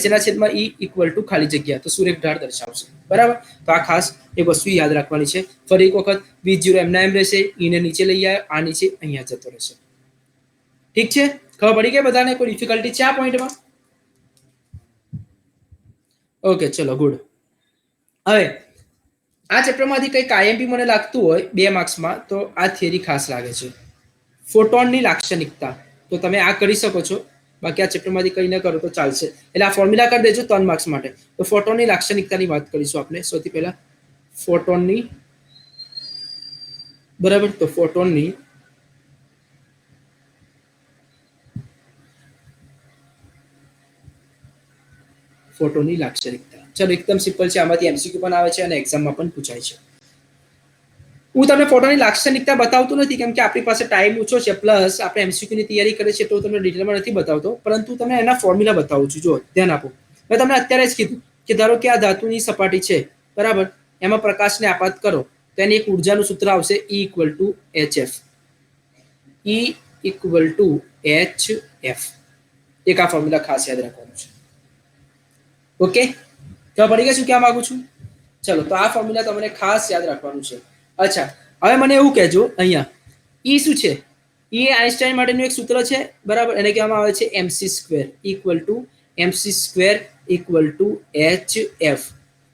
h ના છેદમાં e ઇક્વલ ટુ ખાલી જગ્યા, તો સુરેખ ઢાળ દર્શાવશે. બરાબર. તો આ ખાસ એ વસ્તુ યાદ રાખવાની છે. ફરી એક વખત V0 એમના એમ રહેશે, e ને નીચે લઈ આવ્યો, આ નીચે અહીંયા જતો રહેશે. ઠીક છે? ખબર પડી ગઈ બધાને? કોઈ ડિફિકલ્ટી છે આ પોઈન્ટમાં? ઓકે, ચલો ગુડ. હવે આ ચેપ્ટરમાંથી કંઈક આઈએમપી મને લાગતું હોય 2 માર્ક્સમાં, તો આ થિયરી ખાસ લાગે છે, ફોટોનની લાક્ષણિકતા. તો તમે આ કરી શકો છો, બાકી આ ચેપ્ટરમાંથી કંઈ ન કરો તો ચાલશે. એટલે આ ફોર્મ્યુલા કરી દેજો 3 માર્ક્સ માટે. તો ફોટોનની લાક્ષણિકતાની વાત કરીશું આપણે સૌથી પહેલા. ફોટોનની, બરાબર. તો ફોટોનની લાક્ષણિકતા. ચલો, એકદમ સિમ્પલ છે. આમાંથી એમસીક્યુ પણ આવે છે અને એક્ઝામમાં પણ પૂછાય છે. હું તમને ફોટોની લાક્ષણિકતા બતાવતો નથી, કેમ કે આપણી પાસે ટાઈમ ઓછો છે, પ્લસ આપણે એમસીક્યુ ની તૈયારી કરીએ છીએ, તો તમને ડિટેલમાં નથી બતાવતો, પરંતુ તમને એના ફોર્મ્યુલા બતાવું છું. જો ધ્યાન આપો. મેં તમને અત્યારે જ કીધું કે ધારો કે આ ધાતુની સપાટી છે, બરાબર. એમાં પ્રકાશને આપાત કરો તો એની એક ઉર્જાનું સૂત્ર આવશે E equal to HF. E equal to HF. એક આ ફોર્મ્યુલા ખાસ યાદ રાખવાનું છે. ઓકે, તો પડી ગયા શું કહેવા માંગુ છું? ચલો, તો આ ફોર્મ્યુલા તમને ખાસ યાદ રાખવાનું છે. અચ્છા, હવે મને એવું કહેજો, અહીંયા E શું છે? E એ આઇન્સ્ટાઈન માટેનું એક સૂત્ર છે, બરાબર. એને કહેવામાં આવે છે mc² equal to mc² equal to HF.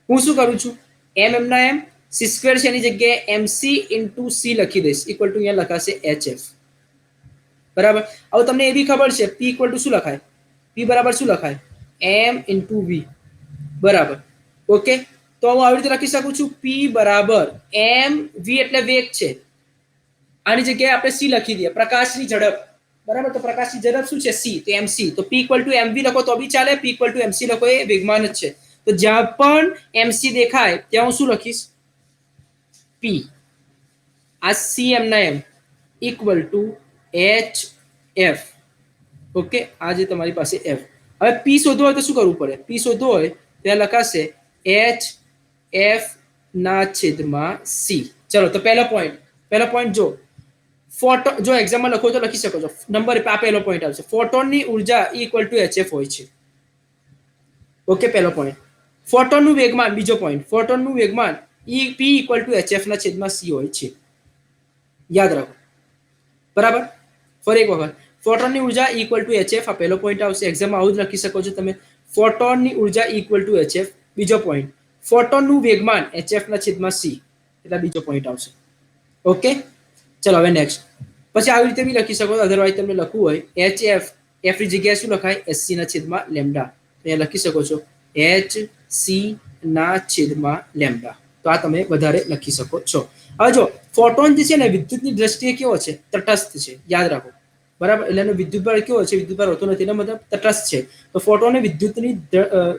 હું શું કરું છું? એમના એમ, c² છે એની જગ્યાએ mc ઇન્ટુ c લખી દઈશ, ઇક્વલ ટુ અહીંયા લખાશે HF. બરાબર. હવે તમને એ બી ખબર છે p ઇક્વલ ટુ શું લખાય? p બરાબર શું લખાય? m into v. બરાબર. ઓકે, તો હું આવી રીતે લખી શકું છું p બરાબર m v એટલે વેગ છે, આની જગ્યાએ આપણે c લખી દઈએ, પ્રકાશની ઝડપ. બરાબર. તો પ્રકાશની ઝડપ શું છે? c. તો mc. તો p ઇક્વલ ટુ mv લખો તો બી ચાલે, p ઇક્વલ ટુ mc લખો, એ વેગમાન જ છે. તો જ્યાં પણ mc દેખાય ત્યાં હું શું લખીશ? p. આ c એમના એમ ઇક્વલ ટુ HF. ઓકે, આ જે તમારી પાસે f. હવે p શોધવો હોય તો શું કરવું પડે? p શોધવો હોય ત્યાં લખાશે HF ના છેદમાં c. ચલો, તો પહેલો પોઈન્ટ જો ફોટો, જો એક્ઝામમાં લખો તો લખી શકો છો. નંબર આ પહેલો પોઈન્ટ આવશે. ફોટોનની ઉર્જા E ઇક્વલ ટુ HF હોય છે. ઓકે, પહેલો પોઈન્ટ. ફોટોનનું વેગમાન, બીજો પોઈન્ટ, ફોટોનનું વેગમાન P ઇક્વલ ટુ HF ના છેદમાં c હોય છે. યાદ રાખો. બરાબર. ફરી એક વખત, ફોટોનની ઉર્જા E ઇક્વલ ટુ HF, આ પહેલો પોઈન્ટ આવશે. એક્ઝામમાં આવું જ લખી શકો છો તમે. ફોટોનની ઉર્જા E ઇક્વલ ટુ HF. બીજો પોઈન્ટ, ફોટોનનું વેગમાન HF ના છેદમાં c, એટલે બીજો પોઈન્ટ આવશે. ઓકે, ચલો હવે નેક્સ્ટ. પછી આવી રીતે બી લખી શકો છો, અધરવાઇઝ તમને લખવું હોય HF, F ની જગ્યાએ શું લખાય? HC ના છેદમાં લેમ્ડા. અહીંયા લખી શકો છો HC ના છેદમાં લેમ્ડા. તો આ તમે વધારે લખી શકો છો. હવે જો ફોટોન જે છે ને વિદ્યુતની દ્રષ્ટિએ કેવો છે? તટસ્થ છે. યાદ રાખો. બરાબર. એટલે એનો વિદ્યુતભાર કેવો છે? વિદ્યુતભાર હોતો નથી, એનો મતલબ તટસ્થ છે. તો ફોટોન વિદ્યુતની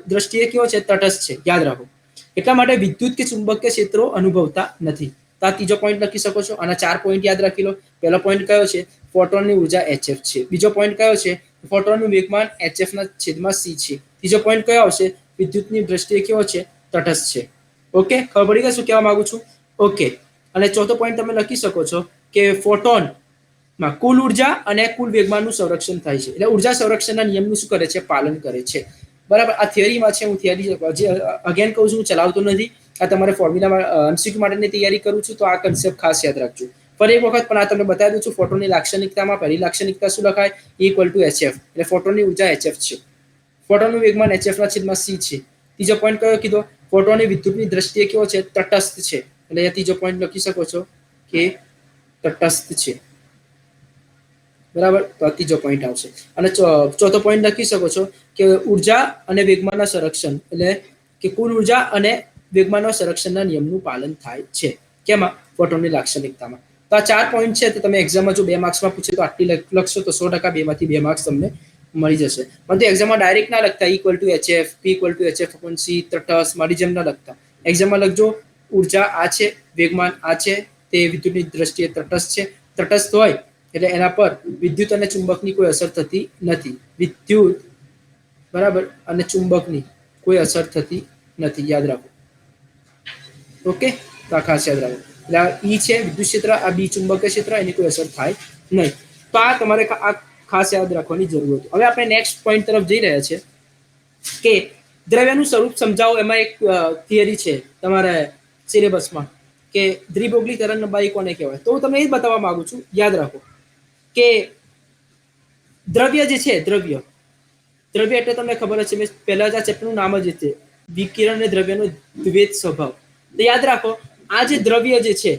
દ્રષ્ટિએ કેવો છે? તટસ્થ છે. યાદ રાખો. એટલા માટે વિદ્યુત કે ચુંબકીય ક્ષેત્રો અનુભવતા નથી. તો આ ત્રીજો પોઈન્ટ લખી શકો છો. આના 4 પોઈન્ટ યાદ રાખી લો. પહેલો પોઈન્ટ કયો છે? ફોટોનની ઉર્જા HF છે. બીજો પોઈન્ટ કયો છે? ફોટોનનું વેગમાન HF ના છેદમાં c છે. ત્રીજો પોઈન્ટ કયો આવશે? વિદ્યુતની દ્રષ્ટિએ કેવો છે? તટસ્થ છે. ઓકે, ખબર પડી ગઈ શું કહેવા માંગુ છું? ઓકે, અને ચોથો પોઈન્ટ તમે લખી શકો છો કે ફોટોનમાં કુલ ઉર્જા અને કુલ વેગમાનનું સંરક્ષણ થાય છે. એટલે ઉર્જા સંરક્ષણના નિયમનું શું કરે છે? પાલન કરે છે. બરાબર. આ થિયરીમાં છે. હું થિયરી અગેન કહું છું, હું ચલાવતો નથી. આ તમારે ફોર્મ્યુલામાં એમસીક્યુ માટેની તૈયારી કરું છું, તો આ કન્સેપ્ટ ખાસ યાદ રાખજો. ફરી એક વખત પણ આ તમને બતાવી દઉં છું. ફોટોનની લાક્ષણિકતામાં પહેલી લાક્ષણિકતા શું લખાય? E equal to HF. એટલે ફોટોનની ઉર્જા HF છે. ફોટોનનું વેગમાન HF ના છેદમાં c છે. ત્રીજો પોઈન્ટ કયો કીધો? ફોટોનની વિદ્યુતની દ્રષ્ટિએ કેવો છે? તટસ્થ છે. એટલે અહીંયા ત્રીજો પોઈન્ટ લખી શકો છો કે તટસ્થ છે. બરાબર. તો આ ત્રીજો પોઈન્ટ આવશે. અને ચોથો પોઈન્ટ લખી શકો છો કે ઉર્જા અને વેગમાનના સંરક્ષણ, એટલે કે કુલ ઉર્જા અને વેગમાનના સંરક્ષણના નિયમનું પાલન થાય છે. કેમાં? ફોટોનની લાક્ષણિકતામાં. તો આ 4 પોઈન્ટ છે. તો તમે એક્ઝામમાં જો 2 માર્ક્સમાં પૂછે તો આટલી લખશો તો 100% 2 માંથી 2 માર્ક્સ તમને મળી જશે. પરંતુ એક્ઝામમાં ડાયરેક્ટ ના લખતા E equal to HF, P equal to HF upon c, તટસ્થ, મારી જેમ ના લખતા. એક્ઝામમાં લખજો ઉર્જા આ છે, વેગમાન આ છે, તે વિદ્યુતની દ્રષ્ટિએ તટસ્થ છે. તટસ્થ હોય એટલે એના પર વિદ્યુત અને ચુંબકની કોઈ અસર થતી નથી. વિદ્યુત બરાબર અને ચુંબકની કોઈ અસર થતી નથી, યાદ રાખો. ઓકે, તો આ ખાસ યાદ રાખો. એટલે આ ઈ છે વિદ્યુત ક્ષેત્ર, આ બી ચુંબકીય ક્ષેત્ર, એની કોઈ અસર થાય નહીં. તો આ તમારે આ ખાસ યાદ રાખવાની જરૂર હતી. હવે આપણે નેક્સ્ટ પોઈન્ટ તરફ જઈ રહ્યા છે કે દ્રવ્યનું સ્વરૂપ સમજાવો. એમાં એક થિયરી છે તમારા સિલેબસમાં કે દ્વિભોગલી તરંગલંબાઈ કોને કહેવાય. તો હું તમને એ જ બતાવવા માંગુ છું, યાદ રાખો કે દ્રવ્ય જે છે, દ્રવ્ય એટલે તમને ખબર જ છે, મેં પહેલા જ આ ચેપ્ટરનું નામ જ છે વિકિરણ અને દ્રવ્યનો દ્વૈત સ્વભાવ. તો યાદ રાખો, આ જે દ્રવ્ય જે છે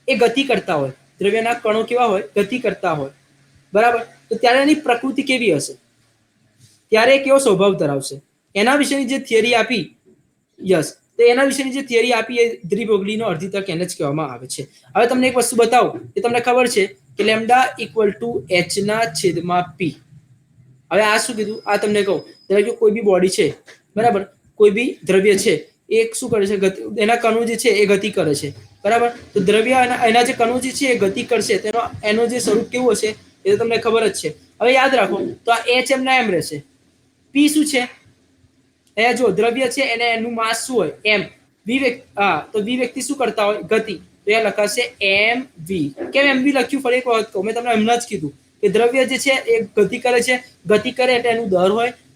એ ગતિ કરતા હોય, દ્રવ્યના કણો કેવા હોય, ગતિ કરતા હોય, બરાબર. તો ત્યારે એની પ્રકૃતિ કેવી હશે, ત્યારે કેવો સ્વભાવ ધરાવશે, એના વિશેની જે થિયરી આપી, યસ, તો એના વિશેની જે થિયરી આપી એ દ્વિભોગલીનો અર્ધીતક એને જ કહેવામાં આવે છે. હવે તમને એક વસ્તુ બતાવું કે તમને ખબર છે કે લેમ્ડા ઇક્વલ ટુ h ના છેદમાં p. હવે આ શું કીધું, આ તમને કહું, જો કોઈ બી બોડી છે, બરાબર, કોઈ બી દ્રવ્ય છે, એ શું કરે છે, એના કણો જે છે એ ગતિ કરે છે, બરાબર. તો દ્રવ્ય એના જે કણો જે છે એ ગતિ કરશે, એનો જે સ્વરૂપ કેવું હશે એ તો તમને ખબર જ છે. હવે યાદ રાખો, તો આ h એમ ના એમ રહેશે. p શું છે, એ જો દ્રવ્ય છે એને એનું માસ શું હોય, m. તો v વ્યક્તિ શું કરતા હોય, ગતિ, તો એ લખાશે mv. કેમ mv લખ્યું, ફરી એક વખત કહું, મેં તમને હમણાં જ કીધું કે દ્રવ્ય જે છે એ ગતિ કરે છે, ગતિ કરે એટલે એનું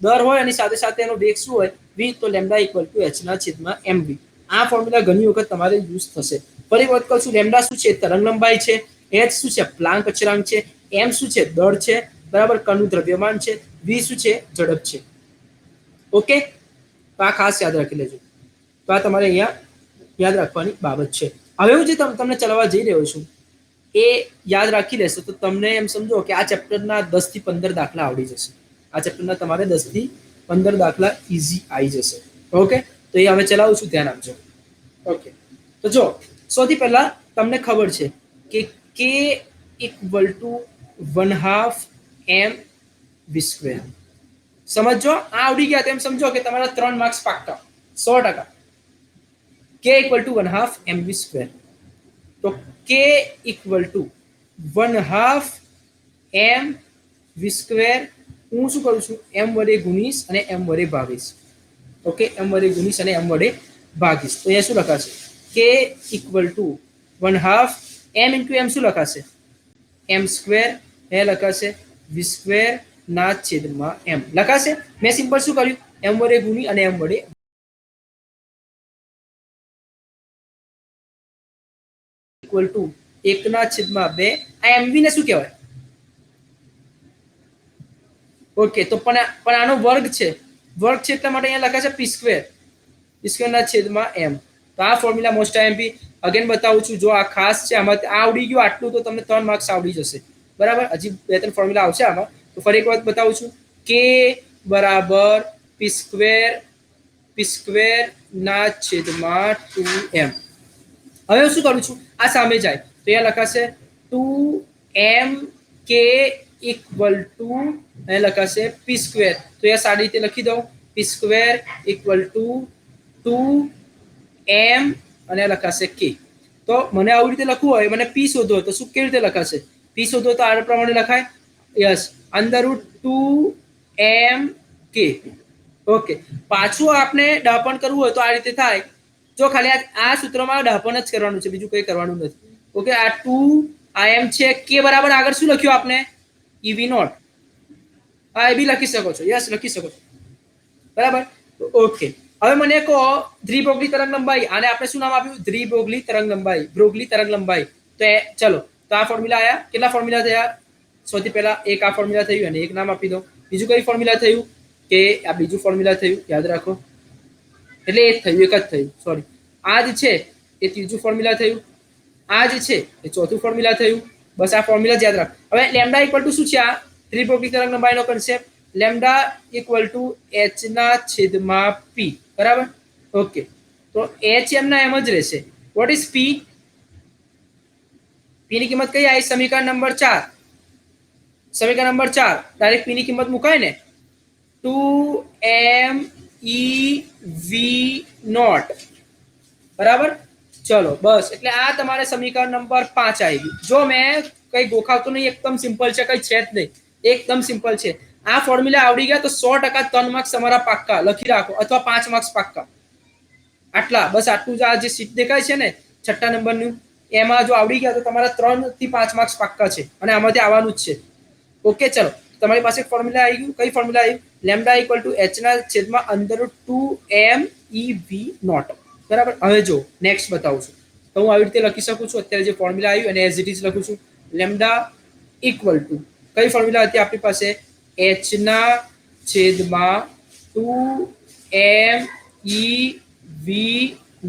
દર હોય અને સાથે સાથે એનો વેગ શું હોય, v. તો લેમ્ડા ઇક્વલ ટુ h ના છેદમાં mv. આ ફોર્મ્યુલા ઘણી વખત તમારે યુઝ થશે. ફરી વખત કહું છું, લેમ્ડા શું છે, તરંગ લંબાઈ છે, h શું છે, પ્લાન્ક અચળાંક છે, m શું છે, દળ છે, બરાબર, કણનું દ્રવ્યમાન છે, v શું છે, ઝડપ છે. ઓકે, તો આ ખાસ યાદ રાખી લેજો. તો આ તમારે અહીંયા યાદ રાખવાની બાબત છે. હવે હું જે તમને ચલાવવા જઈ રહ્યો છું એ યાદ રાખી લેશો તો તમને એમ સમજો કે આ ચેપ્ટરના 10 થી 15 દાખલા આવડી જશે. આ ચેપ્ટરના તમારે 10 થી 15 દાખલા ઈઝી આવી જશે. ઓકે, તો એ હવે ચલાવું છું, ધ્યાન આપજો. ઓકે, તો જો સૌથી પહેલા તમને ખબર છે કે k ઇક્વલ ટુ 1/2 mv². સમજો, આ આવડી ગયા તેમ સમજો કે તમારા 3 માર્ક્સ પાક્કા 100%. k equal to 1/2 mv². તો k ઇક્વલ ટુ 1/2 mv². હું શું કરું છું, m વડે ગુણીશ અને m વડે ભાગીશ. ઓકે, m વડે ગુણીશ અને m વડે ભાગીશ. તો અહીંયા શું લખાશે, k equal to 1/2 m into m શું લખાશે, m². એ લખાશે v² ના છેદમાં m લખાશે. મેં સિમ્પલ શું કર્યું, m વડે ગુણી અને m વડે ઇક્વલ ટુ 1/2. આ mv ને શું કહેવાય, ઓકે, તો પણ આનો વર્ગ છે, એટલા માટે અહીંયા લખાશે p² ના છેદમાં m. તો આ ફોર્મ્યુલા મોસ્ટ આઈએમપી અગેન બતાવું છું. જો આ ખાસ છે, આમાં આ આવડી ગયું આટલું તો તમને 3 માર્ક્સ આવડી જશે, બરાબર. હજી 2-3 ફોર્મ્યુલા આવશે આમાં, તો ફરી એક વખત બતાવું છું. k બરાબર p² ના છેદમાં 2m. હવે હું શું કરું છું, આ સામે જાય તો અહીંયા લખાશે 2mk ઇક્વલ ટુ, અહીંયા લખાશે p². તો અહીંયા સારી રીતે લખી દઉં, p² ઇક્વલ ટુ 2m અને લખાશે k. તો મને આવી રીતે લખવું હોય, મને p શોધવો હોય તો શું કેવી રીતે લખાશે, p શોધવો તો આ પ્રમાણે લખાય, યસ, √2mk. ઓકે, પાછું આપણે ડહાપણ કરવું હોય તો આ રીતે થાય. જો ખાલી આ સૂત્રમાં ડહાપણ જ કરવાનું છે, બીજું કંઈ કરવાનું નથી. ઓકે, આ 2m છે, k બરાબર આગળ શું લખ્યું આપણે, ev0. હા, એ બી લખી શકો છો, યસ, લખી શકો છો, બરાબર. ઓકે, હવે મને કહો દ્વિભોગલી તરંગ લંબાઈ, આને આપણે શું નામ આપ્યું, દ્વિભોગલી તરંગ લંબાઈ, ભોગલી તરંગ લંબાઈ. તો ચલો, તો આ ફોર્મ્યુલા આયા, કેટલા ફોર્મ્યુલા થયા, સૌથી પહેલા એક આ ફોર્મ્યુલા થયું અને એક નામ આપી દો. બીજું કઈ ફોર્મ્યુલા થયું, કે આ બીજું ફોર્મ્યુલા થયું, યાદ રાખો, એટલે એ થયું, એક જ થયું, સોરી. આ જ છે એ ત્રીજું ફોર્મ્યુલા થયું, આ જ છે એ ચોથું ફોર્મ્યુલા થયું. બસ આ ફોર્મ્યુલા યાદ રાખ. હવે લેમ્ડા ઇક્વલ ટુ શું છે, આ ત્રિભોગી તરંગ લંબાઈનો concept, lambda equal two h ના છેદમાં p, બરાબર. ઓકે, તો h એમના એમ જ રહેશે. વોટ ઇઝ p, p ની કિંમત કઈ આવી, સમીકરણ નંબર 4. સમીકરણ નંબર 4 ડાયરેક્ટ p ની કિંમત મુકાય ને, 2mev0, બરાબર. ચલો બસ, એટલે આ તમારે સમીકરણ નંબર 5 આવી ગયું. જો મેં કઈ ગોખાવતો નહીં, એકદમ સિમ્પલ છે, કઈ છે જ નહીં, એકદમ સિમ્પલ છે. આ ફોર્મ્યુલા આવડી ગયા તો 100% 3 માર્ક્સ તમારા પાક્કા લખી રાખો, અથવા 5 માર્ક્સ પાક્કા. આટલા બસ, આટલું જ. આ જે સીટ દેખાય છે ને 6 નંબરનું, એમાં જો આવડી ગયા તો તમારા 3 થી 5 માર્ક્સ પાક્કા છે, અને આમાંથી આવવાનું જ છે. ઓકે, ચલો તમારી પાસે ફોર્મ્યુલા આવી ગયું. કઈ ફોર્મ્યુલા આવ્યું? લેમ્ડા ઇક્વલ ટુ h ના છેદમાં અંદર 2m e v નોટ. બરાબર. હવે જો નેક્સ્ટ બતાવું છું, તો હું આવી રીતે લખી શકું છું. અત્યારે જે ફોર્મ્યુલા આવ્યું એને એઝ ઇટ ઇઝ લખું છું. લેમ્ડા ઇક્વલ ટુ કઈ ફોર્મ્યુલા હતી આપણી પાસે? h ના છેદમાં 2m e v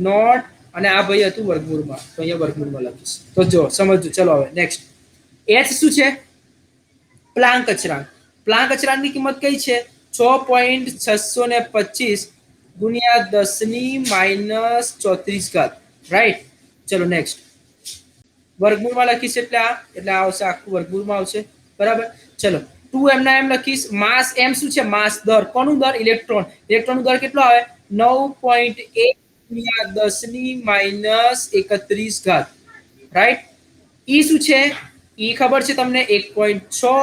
નોટ, અને આ ભાઈ હતું વર્ગમૂળમાં, તો અહીંયા વર્ગમૂળમાં લખીશ. તો જો સમજો. ચલો હવે નેક્સ્ટ. h શું છે? પ્લાન્ક અચળાંક. પ્લાન્ક અચળાંકની કિંમત કઈ છે? 6.625 ગુણ્યા 10 ની માઇનસ 34 ઘાત. રાઈટ. ચલો નેક્સ્ટ. વર્ગમૂળમાં લખીશ એટલે આ આવશે, આખું વર્ગમૂળમાં આવશે. બરાબર. ચલો 2m ના m લખીશ. માસ m શું છે? માસ દર. કોનું દર? ઇલેક્ટ્રોન. ઇલેક્ટ્રોનનો દર કેટલો આવે? 9.1 ગુણ્યા 10 ની માઇનસ 31 ઘાત. રાઈટ. ઈ શું છે? ઈ ખબર છે તમને? 1.6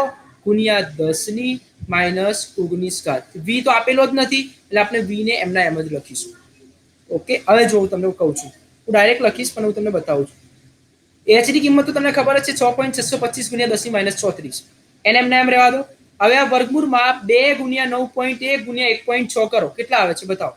ગુણ્યા 10 ની માઇનસ 19 ઘાત. વી તો આપેલો જ નથી, એટલે આપણે વી ને એમના એમ જ લખીશું. ઓકે. હવે જો હું તમને કહું છું, હું ડાયરેક્ટ લખીશ, પણ હું તમને બતાવું છું. એચ ની કિંમત તો તમને ખબર જ છે, 6.625 ગુણ્યા 10 ની માઇનસ 34. એને એમના એમ રહેવા દો. હવે આ વર્ગમૂળમાં 2 ગુણ્યા 9.1 ગુણ્યા 1.6 કરો, કેટલા આવે છે બતાવો?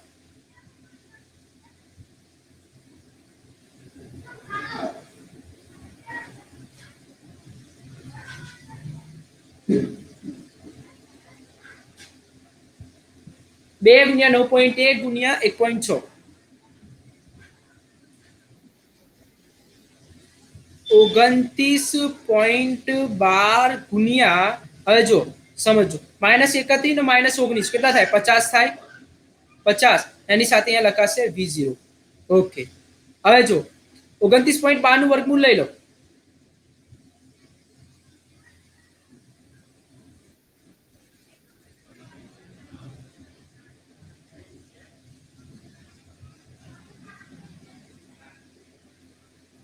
બે ગુણ્યા 9.1 ગુણ્યા 1.6, 29.12 ગુણ્યા, હવે જો સમજો, -31 ને -19 કેટલા થાય? 50 થાય. 50 એની સાથે અહીંયા લખાશે v0. ઓકે. હવે જો 29.12 નું વર્ગમૂળ લઈ લો.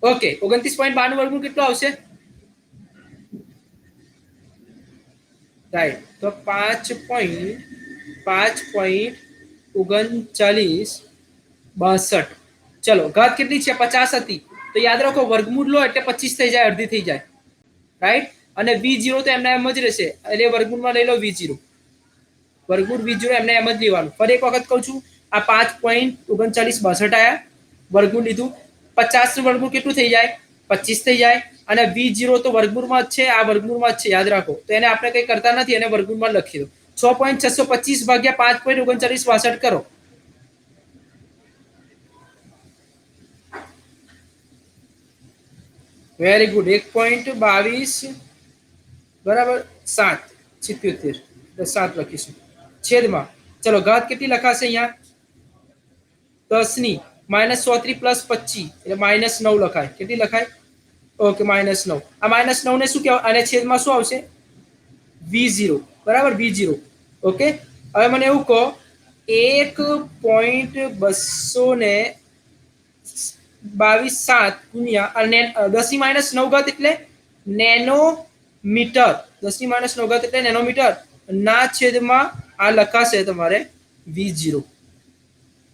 ઓકે. 29.12 નું વર્ગમૂળ કેટલું આવશે? રાઈટ. તો 5.3962. ચલો ઘાત કેટલી છે? 50 હતી. તો યાદ રાખો, વર્ગમૂળ લો એટલે 25 થઈ જાય, અડધી થઈ જાય. રાઈટ. અને v0 તો એમના એમ જ રહેશે, એટલે વર્ગમૂળમાં લઈ લો v0. વર્ગમૂળ v0 એમને એમ જ લેવાનું. ફરી એક વખત કહું છું, આ 5.3962 આયા, વર્ગમૂળ લીધું. 50 નું વર્ગમૂળ કેટલું થઈ જાય? 25 થઈ જાય. અને v0 તો વર્ગમૂળમાં જ છે, આ વર્ગમૂળમાં જ છે, યાદ રાખો. તો એને આપણે કંઈ કરતા નથી, એને વર્ગમૂળમાં લખી દો. 6.625 ભાગ્યા 5.3962 કરો. Very good. 1.22 બરાબર 7.77, 7 લખીશું છેદમાં. ચલો ઘાત કેટલી લખાશે અહીંયા? 10 ની માઇનસ 34 પ્લસ 25 એટલે -9 લખાય. કેટલી લખાય? ઓકે, -9. આ -9 ને શું કહેવાય? અને છેદમાં શું આવશે? v0. બરાબર, v0. ઓકે. હવે મને એવું કહો, 1.222 ગુણ્યા, અને 10 ની -9 ઘાત એટલે નેનોમીટર. 10 ની -9 ઘાત એટલે નેનોમીટર ના છેદમાં આ લખાશે તમારે v0.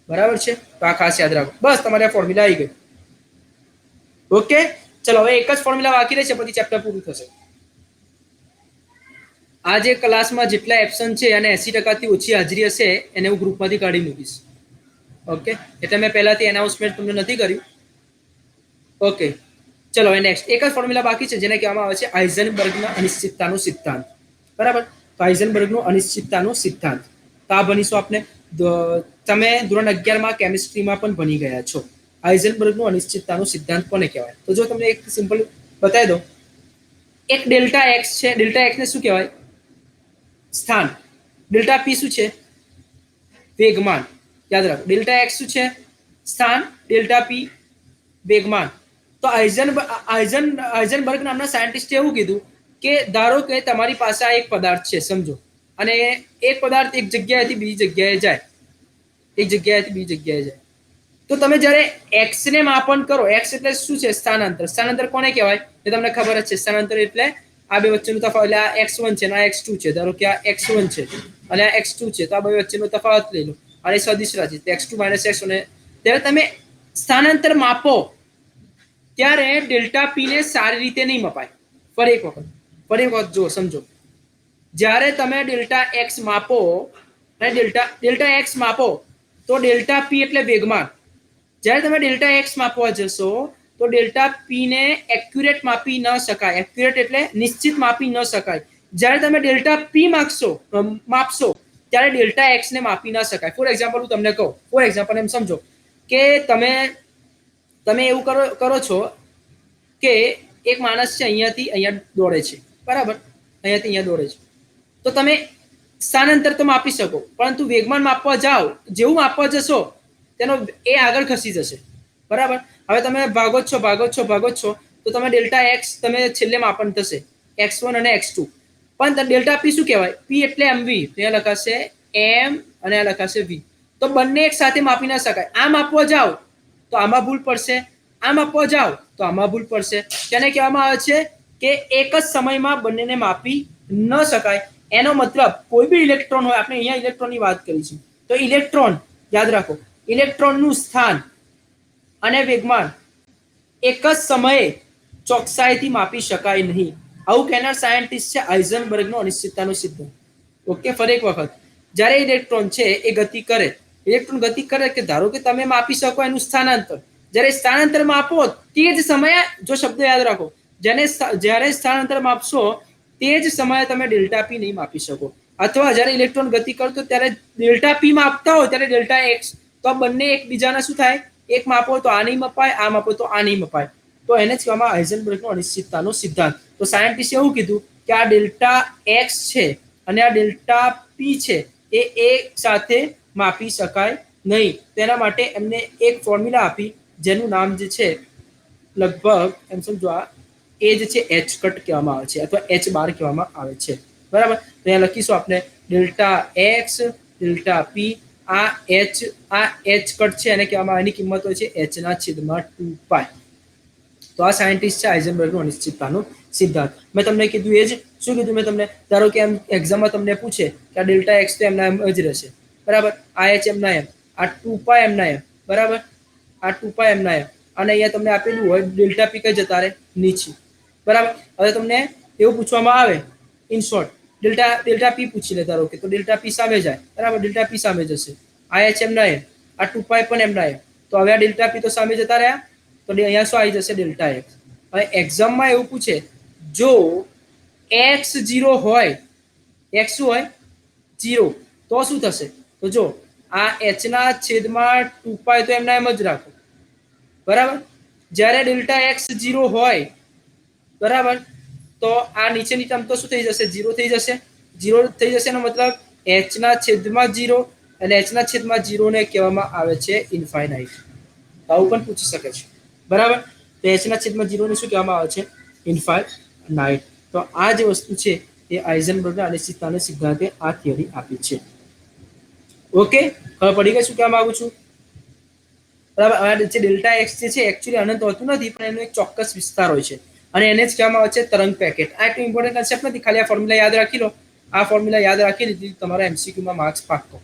બરાબર છે. તો આ ખાસ યાદ રાખો. બસ, તમારે આ ફોર્મ્યુલા આવી ગઈ. ઓકે. ચલો હવે એક જ ફોર્મ્યુલા બાકી રહેશે, પછી ચેપ્ટર પૂરું થશે. આ જે ક્લાસમાં જેટલા એબ્સન્ટ છે અને 80% થી ઓછી હાજરી હશે એને હું ગ્રુપમાંથી કાઢી મૂકીશ. ઓકે. એટલે મેં પહેલાથી એનાઉન્સમેન્ટ તમને નથી કર્યું. ઓકે. ચલો હવે નેક્સ્ટ એક જ ફોર્મ્યુલા બાકી છે, જેને કહેવામાં આવે છે હાઇઝનબર્ગના અનિશ્ચિતતાનો સિદ્ધાંત. બરાબર. તો હાઇઝનબર્ગનો અનિશ્ચિતતાનો સિદ્ધાંત, તો આ ભણીશું આપણે. તમે ધોરણ 11 માં કેમિસ્ટ્રીમાં પણ ભણી ગયા છો. હાઇઝનબર્ગનો અનિશ્ચિતતાનો સિદ્ધાંત કોને કહેવાય? તો જો તમને એક સિમ્પલ બતાવી દઉં. એક ડેલ્ટા એક્સ છે. ડેલ્ટા એક્સ ને શું કહેવાય? સ્થાન. ડેલ્ટા પી શું છે? વેગમાન. યાદ રાખો, ડેલ્ટા એક્સ શું છે? સ્થાન. ડેલ્ટા પી વેગમાન. તો હાઇઝનબર્ગ નામના સાયન્ટિસ્ટે એવું કીધું કે ધારો કે તમારી પાસે આ એક પદાર્થ છે, સમજો, અને એક પદાર્થ એક જગ્યાએથી બીજી જગ્યાએ જાય, એક જગ્યાએથી બીજી જગ્યાએ જાય. તો તમે જ્યારે x ને માપન કરો, x એટલે શું છે? સ્થાનાંતર. સ્થાનાંતર કોને કહેવાય એ તમને ખબર જ છે. સ્થાનાંતર એટલે આ બે વચ્ચેનો તફાવત, એટલે આ x1 છે અને આ x2 છે. ધારો કે આ x1 છે અને આ x2 છે, તો આ બે વચ્ચેનો તફાવત લઈ લો અને સદિશ રાશિ x2 - x1. ત્યારે તમે સ્થાનાંતર માપો ત્યારે ડેલ્ટા પી ને સારી રીતે નહીં મપાય. ફરી એક વખત જો સમજો, જ્યારે તમે ડેલ્ટા એક્સ માપો અને ડેલ્ટા એક્સ માપો તો ડેલ્ટા પી એટલે વેગમાન. જ્યારે તમે ડેલ્ટા એક્સ માપવા જશો તો ડેલ્ટા પી ને એક્યુરેટ માપી ન શકાય. એક્યુરેટ એટલે નિશ્ચિત માપી ન શકાય. જ્યારે તમે ડેલ્ટા પી માપશો ત્યારે ડેલ્ટા એક્સ ને માપી ન શકાય. ફોર એક્ઝામ્પલ હું તમને કહું, ફોર એક્ઝામ્પલ એમ સમજો કે તમે એવું કરો છો કે એક માણસ છે અહીંયાથી અહીંયા દોડે છે, બરાબર, અહીંયાથી અહીંયા દોડે છે, તો તમે સ્થાનાંતર તો માપી શકો, પરંતુ વેગમાન માપવા જાઓ, જેવું માપવા જશો તેનો એ આગળ ખસી જશે, બરાબર. હવે તમે ભાગો છો તો તમે ડેલ્ટા એક્સ તમે છેલ્લે માપન થશે x1 અને x2, પણ ડેલ્ટા પી શું કહેવાય? પી એટલે mv, ત્યાં લખાશે m અને આ લખાશે v. તો બંને એક સાથે માપી ના શકાય. આ માપવા જાઓ તો આમાં ભૂલ પડશે, આ માપવા જાઓ તો આમાં ભૂલ પડશે. તેને કહેવામાં આવે છે કે એક જ સમયમાં બંનેને માપી ન શકાય. એનો મતલબ કોઈ બી ઇલેક્ટ્રોન હોય, આપણે અહીંયા ઇલેક્ટ્રોનની વાત કરીશું, તો ઇલેક્ટ્રોન યાદ રાખો, ઇલેક્ટ્રોનનું સ્થાન અને વેગમાન એક જ સમયે ચોકસાઈથી માપી શકાય નહીં. આવું કહેનાર સાયન્ટિસ્ટ છે હાઇઝનબર્ગનો અનિશ્ચિતતાનો સિદ્ધાંત. ઓકે, ફરી એક વખત, જ્યારે ઇલેક્ટ્રોન છે એ ગતિ કરે, ઇલેક્ટ્રોન ગતિ કરે કે ધારો કે તમે માપી શકો એનું સ્થાનાંતર, જ્યારે સ્થાનાંતર માપો તે જ સમયે, જો શબ્દ યાદ રાખો, જ્યારે સ્થાનાંતર માપશો તે જ સમયે તમે ડેલ્ટા પી નહીં માપી શકો. અથવા જ્યારે ઇલેક્ટ્રોન ગતિ કરતો ત્યારે ડેલ્ટા પી માપતા હોય ત્યારે ડેલ્ટા એક્સ, તો બંને એકબીજાના શું થાય? એક માપો તો આ નહીં મપાય, આ માપો તો આ નહીં મપાય. તો એને જ કહેવામાં હાઇઝનબર્ગનો અનિશ્ચિતતાનો સિદ્ધાંત. તો સાયન્ટિસ્ટે એવું કીધું કે આ ડેલ્ટા એક્સ છે અને આ ડેલ્ટા પી છે એ એક સાથે માપી શકાય નહીં. તેના માટે એમને એક ફોર્મ્યુલા આપી જેનું નામ જે છે લગભગ એમ સમજો આ એ જ છે એચ કટ કહેવામાં આવે છે અથવા એચ બાર કહેવામાં આવે છે, બરાબર. તો અહીંયા લખીશું આપણે ડેલ્ટા એક્સ ડેલ્ટા પી, આ એચ કટ છે એને કહેવામાં એની કિંમત હોય છે h/2π. તો આ સાયન્ટિસ્ટ છે હાઇઝનબર્ગનો અનિશ્ચિતતાનો સિદ્ધાંત. મેં તમને કીધું એ જ. શું કીધું મેં તમને? ધારો કે એમ એક્ઝામમાં તમને પૂછે કે આ ડેલ્ટા એક્સ તો એમના એમ જ રહેશે, બરાબર, આ એચ એમના એમ, આ 2π એમના એમ, બરાબર, આ 2π એમના એમ, અને અહીંયા તમને આપેલું હોય ડેલ્ટા પી કઈ જતા રહે? નીચે, બરાબર. હવે તમને એવું પૂછવામાં આવે ઇન શોર્ટ, ડેલ્ટા પી પૂછી લે ધારો કે, તો ડેલ્ટા પી સામે જાય, બરાબર, ડેલ્ટા પી સામે જશે, આ એચ એમના એમ, આ 2π પણ એમના એમ, તો હવે આ ડેલ્ટા પી તો સામે જતા રહ્યા, તો અહીંયા શું આવી જશે? Delta x. હવે એક્ઝામમાં એવું પૂછે, જો એક્સ 0 હોય, એક્સ શું હોય? 0, તો શું થશે? તો જો આ h/2π તો એમના એમ જ રાખો, બરાબર. જ્યારે ડેલ્ટા એક્સ 0 હોય, બરાબર, તો આ નીચેની ટર્મ તો શું થઈ જશે? 0 થઈ જશે. 0 થઈ જશે એનો મતલબ h/0, અને h/0 ને કહેવામાં આવે છે ઇન્ફાઇનાઇટ. આવું પણ પૂછી શકે છે, બરાબર. તો h/0 ને શું કહેવામાં આવે છે? ઇન્ફાઇનાઇટ. તો આ જે વસ્તુ છે એ હાઇઝનબર્ગના અનિશ્ચિતતાના સિદ્ધાંતે આ થિયરી આપી છે. ઓકે, ખબર પડી ગઈ શું કહેવા માંગુ છું? બરાબર. આ જે ડેલ્ટા એક્સ જે છે એકચ્યુઅલી અનંત હોતું નથી, પણ એનો એક ચોક્કસ વિસ્તાર હોય છે અને એને જ કહેવામાં આવે છે તરંગ પેકેટ. આ એક ઇમ્પોર્ટન્ટ કન્સેપ્ટ નથી, ખાલી આ ફોર્મ્યુલા યાદ રાખી લો. આ ફોર્મ્યુલા યાદ રાખી લીધી તમારા એમસીક્યુમાં માર્ક્સ પાક્કો,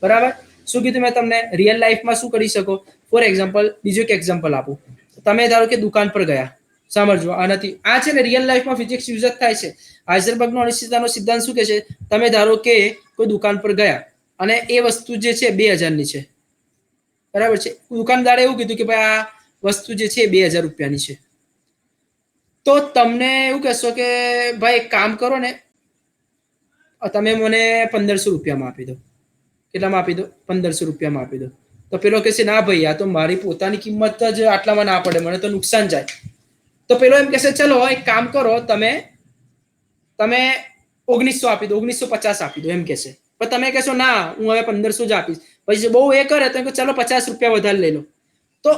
બરાબર. શું કીધું મેં તમને? રિયલ લાઈફમાં શું કરી શકો? ફોર એક્ઝામ્પલ, બીજું એક એક્ઝામ્પલ આપું. તમે ધારો કે દુકાન પર ગયા, સમજો આ નથી, આ છે ને રિયલ લાઈફમાં ફિઝિક્સ યુઝ જ થાય છે. હાઇઝનબર્ગનો અનિશ્ચિતતાનો સિદ્ધાંત શું કહે છે? તમે ધારો કે કોઈ દુકાન પર ગયા અને એ વસ્તુ જે છે 2000 ની છે, બરાબર છે. દુકાનદારે એવું કીધું કે ભાઈ આ વસ્તુ જે છે 2000 રૂપિયાની છે. તો તમને એવું કહેશો કે ભાઈ એક કામ કરો ને, તમે મને 1500 રૂપિયામાં આપી દો. કેટલામાં આપી દો? 1500 રૂપિયામાં આપી દો. તો પેલો કહેશે ના ભાઈ, આ તો મારી પોતાની કિંમત જ આટલામાં ના પડે, મને તો નુકસાન જાય. તો પેલો એમ કહેશે ચલો એક કામ કરો, તમે 1900 આપી દો, 1950 આપી દો, એમ કહેશે. પણ તમે કહેશો ના, હું હવે 1500 જ આપીશ. પછી બહુ એ કરે તો ચલો 50 રૂપિયા વધારે લઈ લો. તો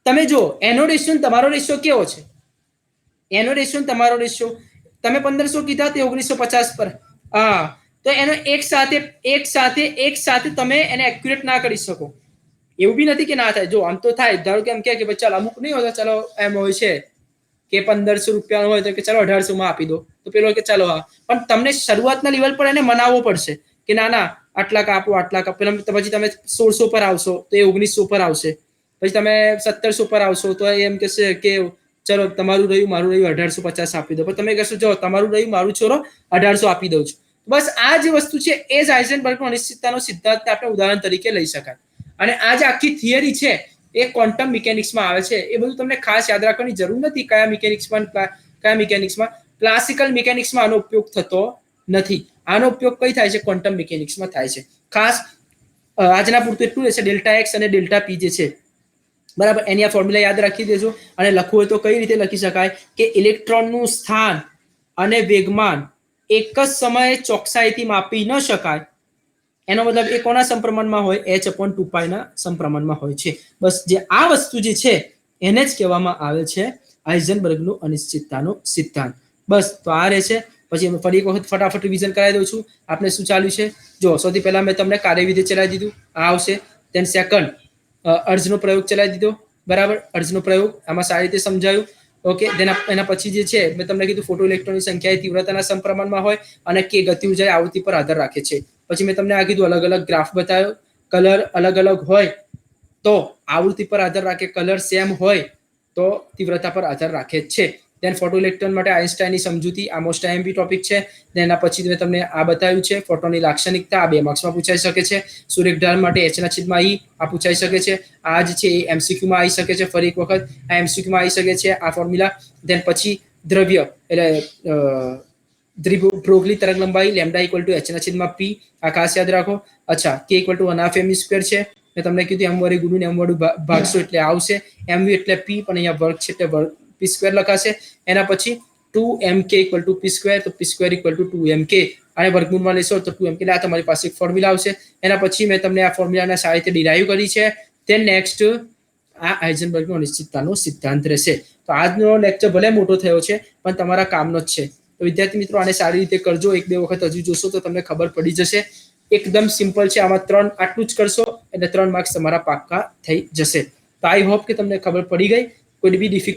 તમે જો એનો રેશિયો તમારો રેશિયો કેવો છે? એનો રેશિયો તમારો રેશિયો, તમે 1500 કીધા તે 1950 પર, હા, તો એનો એક સાથે તમે એને એક્યુરેટ ના કરી શકો. એવું બી નથી કે ના થાય. જો આમ તો થાય, ધારો કે એમ કે ભાઈ ચાલ અમુક નહીં હોતા, ચાલો એમ હોય છે કે 1500 રૂપિયા હોય તો કે ચાલો 1800 માં આપી દો, તો પેલો કે ચાલો હા, પણ તમને શરૂઆતના લેવલ પર એને મનાવવો પડશે કે ના ના આટલા કાપો આટલા કાપો. પછી તમે 1600 પર આવશો તો એ 1900 પર આવશે, પછી તમે 1700 પર આવશો તો એમ કહેશે કે ચલો તમારું રહ્યું મારું રહ્યું 1850 આપી દો. પણ તમે કહેશો જો તમારું રહ્યું મારું છોરો 1800 આપી દઉં છું. બસ આ જે વસ્તુ છે એ જ હાઇઝનબર્ગનો અનિશ્ચિતતાનો સિદ્ધાંત આપણે ઉદાહરણ તરીકે લઈ શકાય. અને આ જે આખી થિયરી છે એ ક્વોન્ટમ મિકેનિક્સમાં આવે છે. એ બધું તમને ખાસ યાદ રાખવાની જરૂર નથી કયા મિકેનિક્સમાં. ક્લાસિકલ મિકેનિક્સમાં આનો ઉપયોગ થતો નથી. આનો ઉપયોગ કઈ થાય છે? ક્વોન્ટમ મિકેનિક્સમાં થાય છે. ખાસ આજના પૂરતું એટલું રહેશે, ડેલ્ટા એક્સ અને ડેલ્ટા પી જે છે બરાબર, એની આ ફોર્મ્યુલા યાદ રાખી દેજો. અને લખવું હોય તો કઈ રીતે લખી શકાય કે ઇલેક્ટ્રોનનું સ્થાન અને વેગમાન એક જ સમયે ચોકસાઈથી માપી ન શકાય. એનો મતલબ એ કોના સમપ્રમાણમાં હોય? h/2π ના સમપ્રમાણમાં હોય છે. બસ જે આ વસ્તુ જે છે એને જ કહેવામાં આવે છે હાઇઝનબર્ગનો અનિશ્ચિતતાનો સિદ્ધાંત. બસ તો આ રહે છે. પછી ફરી એક વખત ફટાફટ રિવિઝન કરાવી દઉં છું. આપણે શું ચાલ્યું છે? જો સૌથી પહેલા મેં તમને કાર્યવિધિ ચલાવી દીધું, આ આવશે. દેન સેકન્ડ અર્જનો પ્રયોગ ચલાવી દીધો, બરાબર. અર્જનો પ્રયોગ આમાં સારી રીતે સમજાયું. ઓકે. એના પછી જે છે મેં તમને કીધું ફોટો ઇલેક્ટ્રોનની સંખ્યા એ તીવ્રતાના સમપ્રમાણમાં હોય અને કે ગતિ ઉર્જા આવૃત્તિ પર આધાર રાખે છે. પછી મેં તમને આ કીધું અલગ અલગ ગ્રાફ બતાવ્યો. કલર અલગ અલગ હોય તો આવૃત્તિ પર આધાર રાખે, કલર સેમ હોય તો તીવ્રતા પર આધાર રાખે છે. દેન ફોટો ઇલેક્ટ્રોન માટે આઇન્સ્ટાઈનની સમજૂતી આ મોસ્ટ આઈએમપી ટોપિક છે. દેન એના પછી મેં તમને આ બતાવ્યું છે ફોટોનની લાક્ષણિકતા, આ 2 માર્ક્સમાં પૂછાઈ શકે છે. સુરેખઢાળ માટે h/e આ પૂછાઈ શકે છે. આ જ છે એ MCQ માં આવી શકે છે. ફરી એક વખત આ MCQ માં આવી શકે છે આ ફોર્મ્યુલા. દેન પછી દ્રવ્ય એટલે બ્રોગલી તરંગ લંબાઈ લેમ્ડા = h/p આ ખાસ યાદ રાખો. અચ્છા, k = 1/2 m² છે. મેં તમને કીધું m વડે ગુણ્યું m વડે ભાગશો એટલે આવશે. mv એટલે p, પણ અહીંયા વર્ગ છે એટલે વર્ગ p² લખાશે. એના પછી 2mk = p², તો p² = 2mk. અને વર્ગમૂળમાં લેશો તો 2mk. એટલે આ તમારી પાસે એક ફોર્મ્યુલા આવશે. એના પછી મેં તમને આ ફોર્મ્યુલાના સારી રીતે ડિરાઈવ કરી છે. તે નેક્સ્ટ આ હાઇઝનબર્ગનો અનિશ્ચિતતાનો સિદ્ધાંત રહેશે. તો આજનો લેક્ચર ભલે મોટો થયો છે પણ તમારા કામનો જ છે. તો વિદ્યાર્થી મિત્રો આને સારી રીતે કરજો. 1-2 વખત હજુ જોશો તો તમને ખબર પડી જશે. એકદમ સિમ્પલ છે. આમાં 3 આટલું જ કરશો એટલે 3 માર્ક્સ તમારા પાક્કા થઈ જશે. તો આઈ હોપ કે તમને ખબર પડી ગઈ. કોઈ બી ડિફિકલ્ટ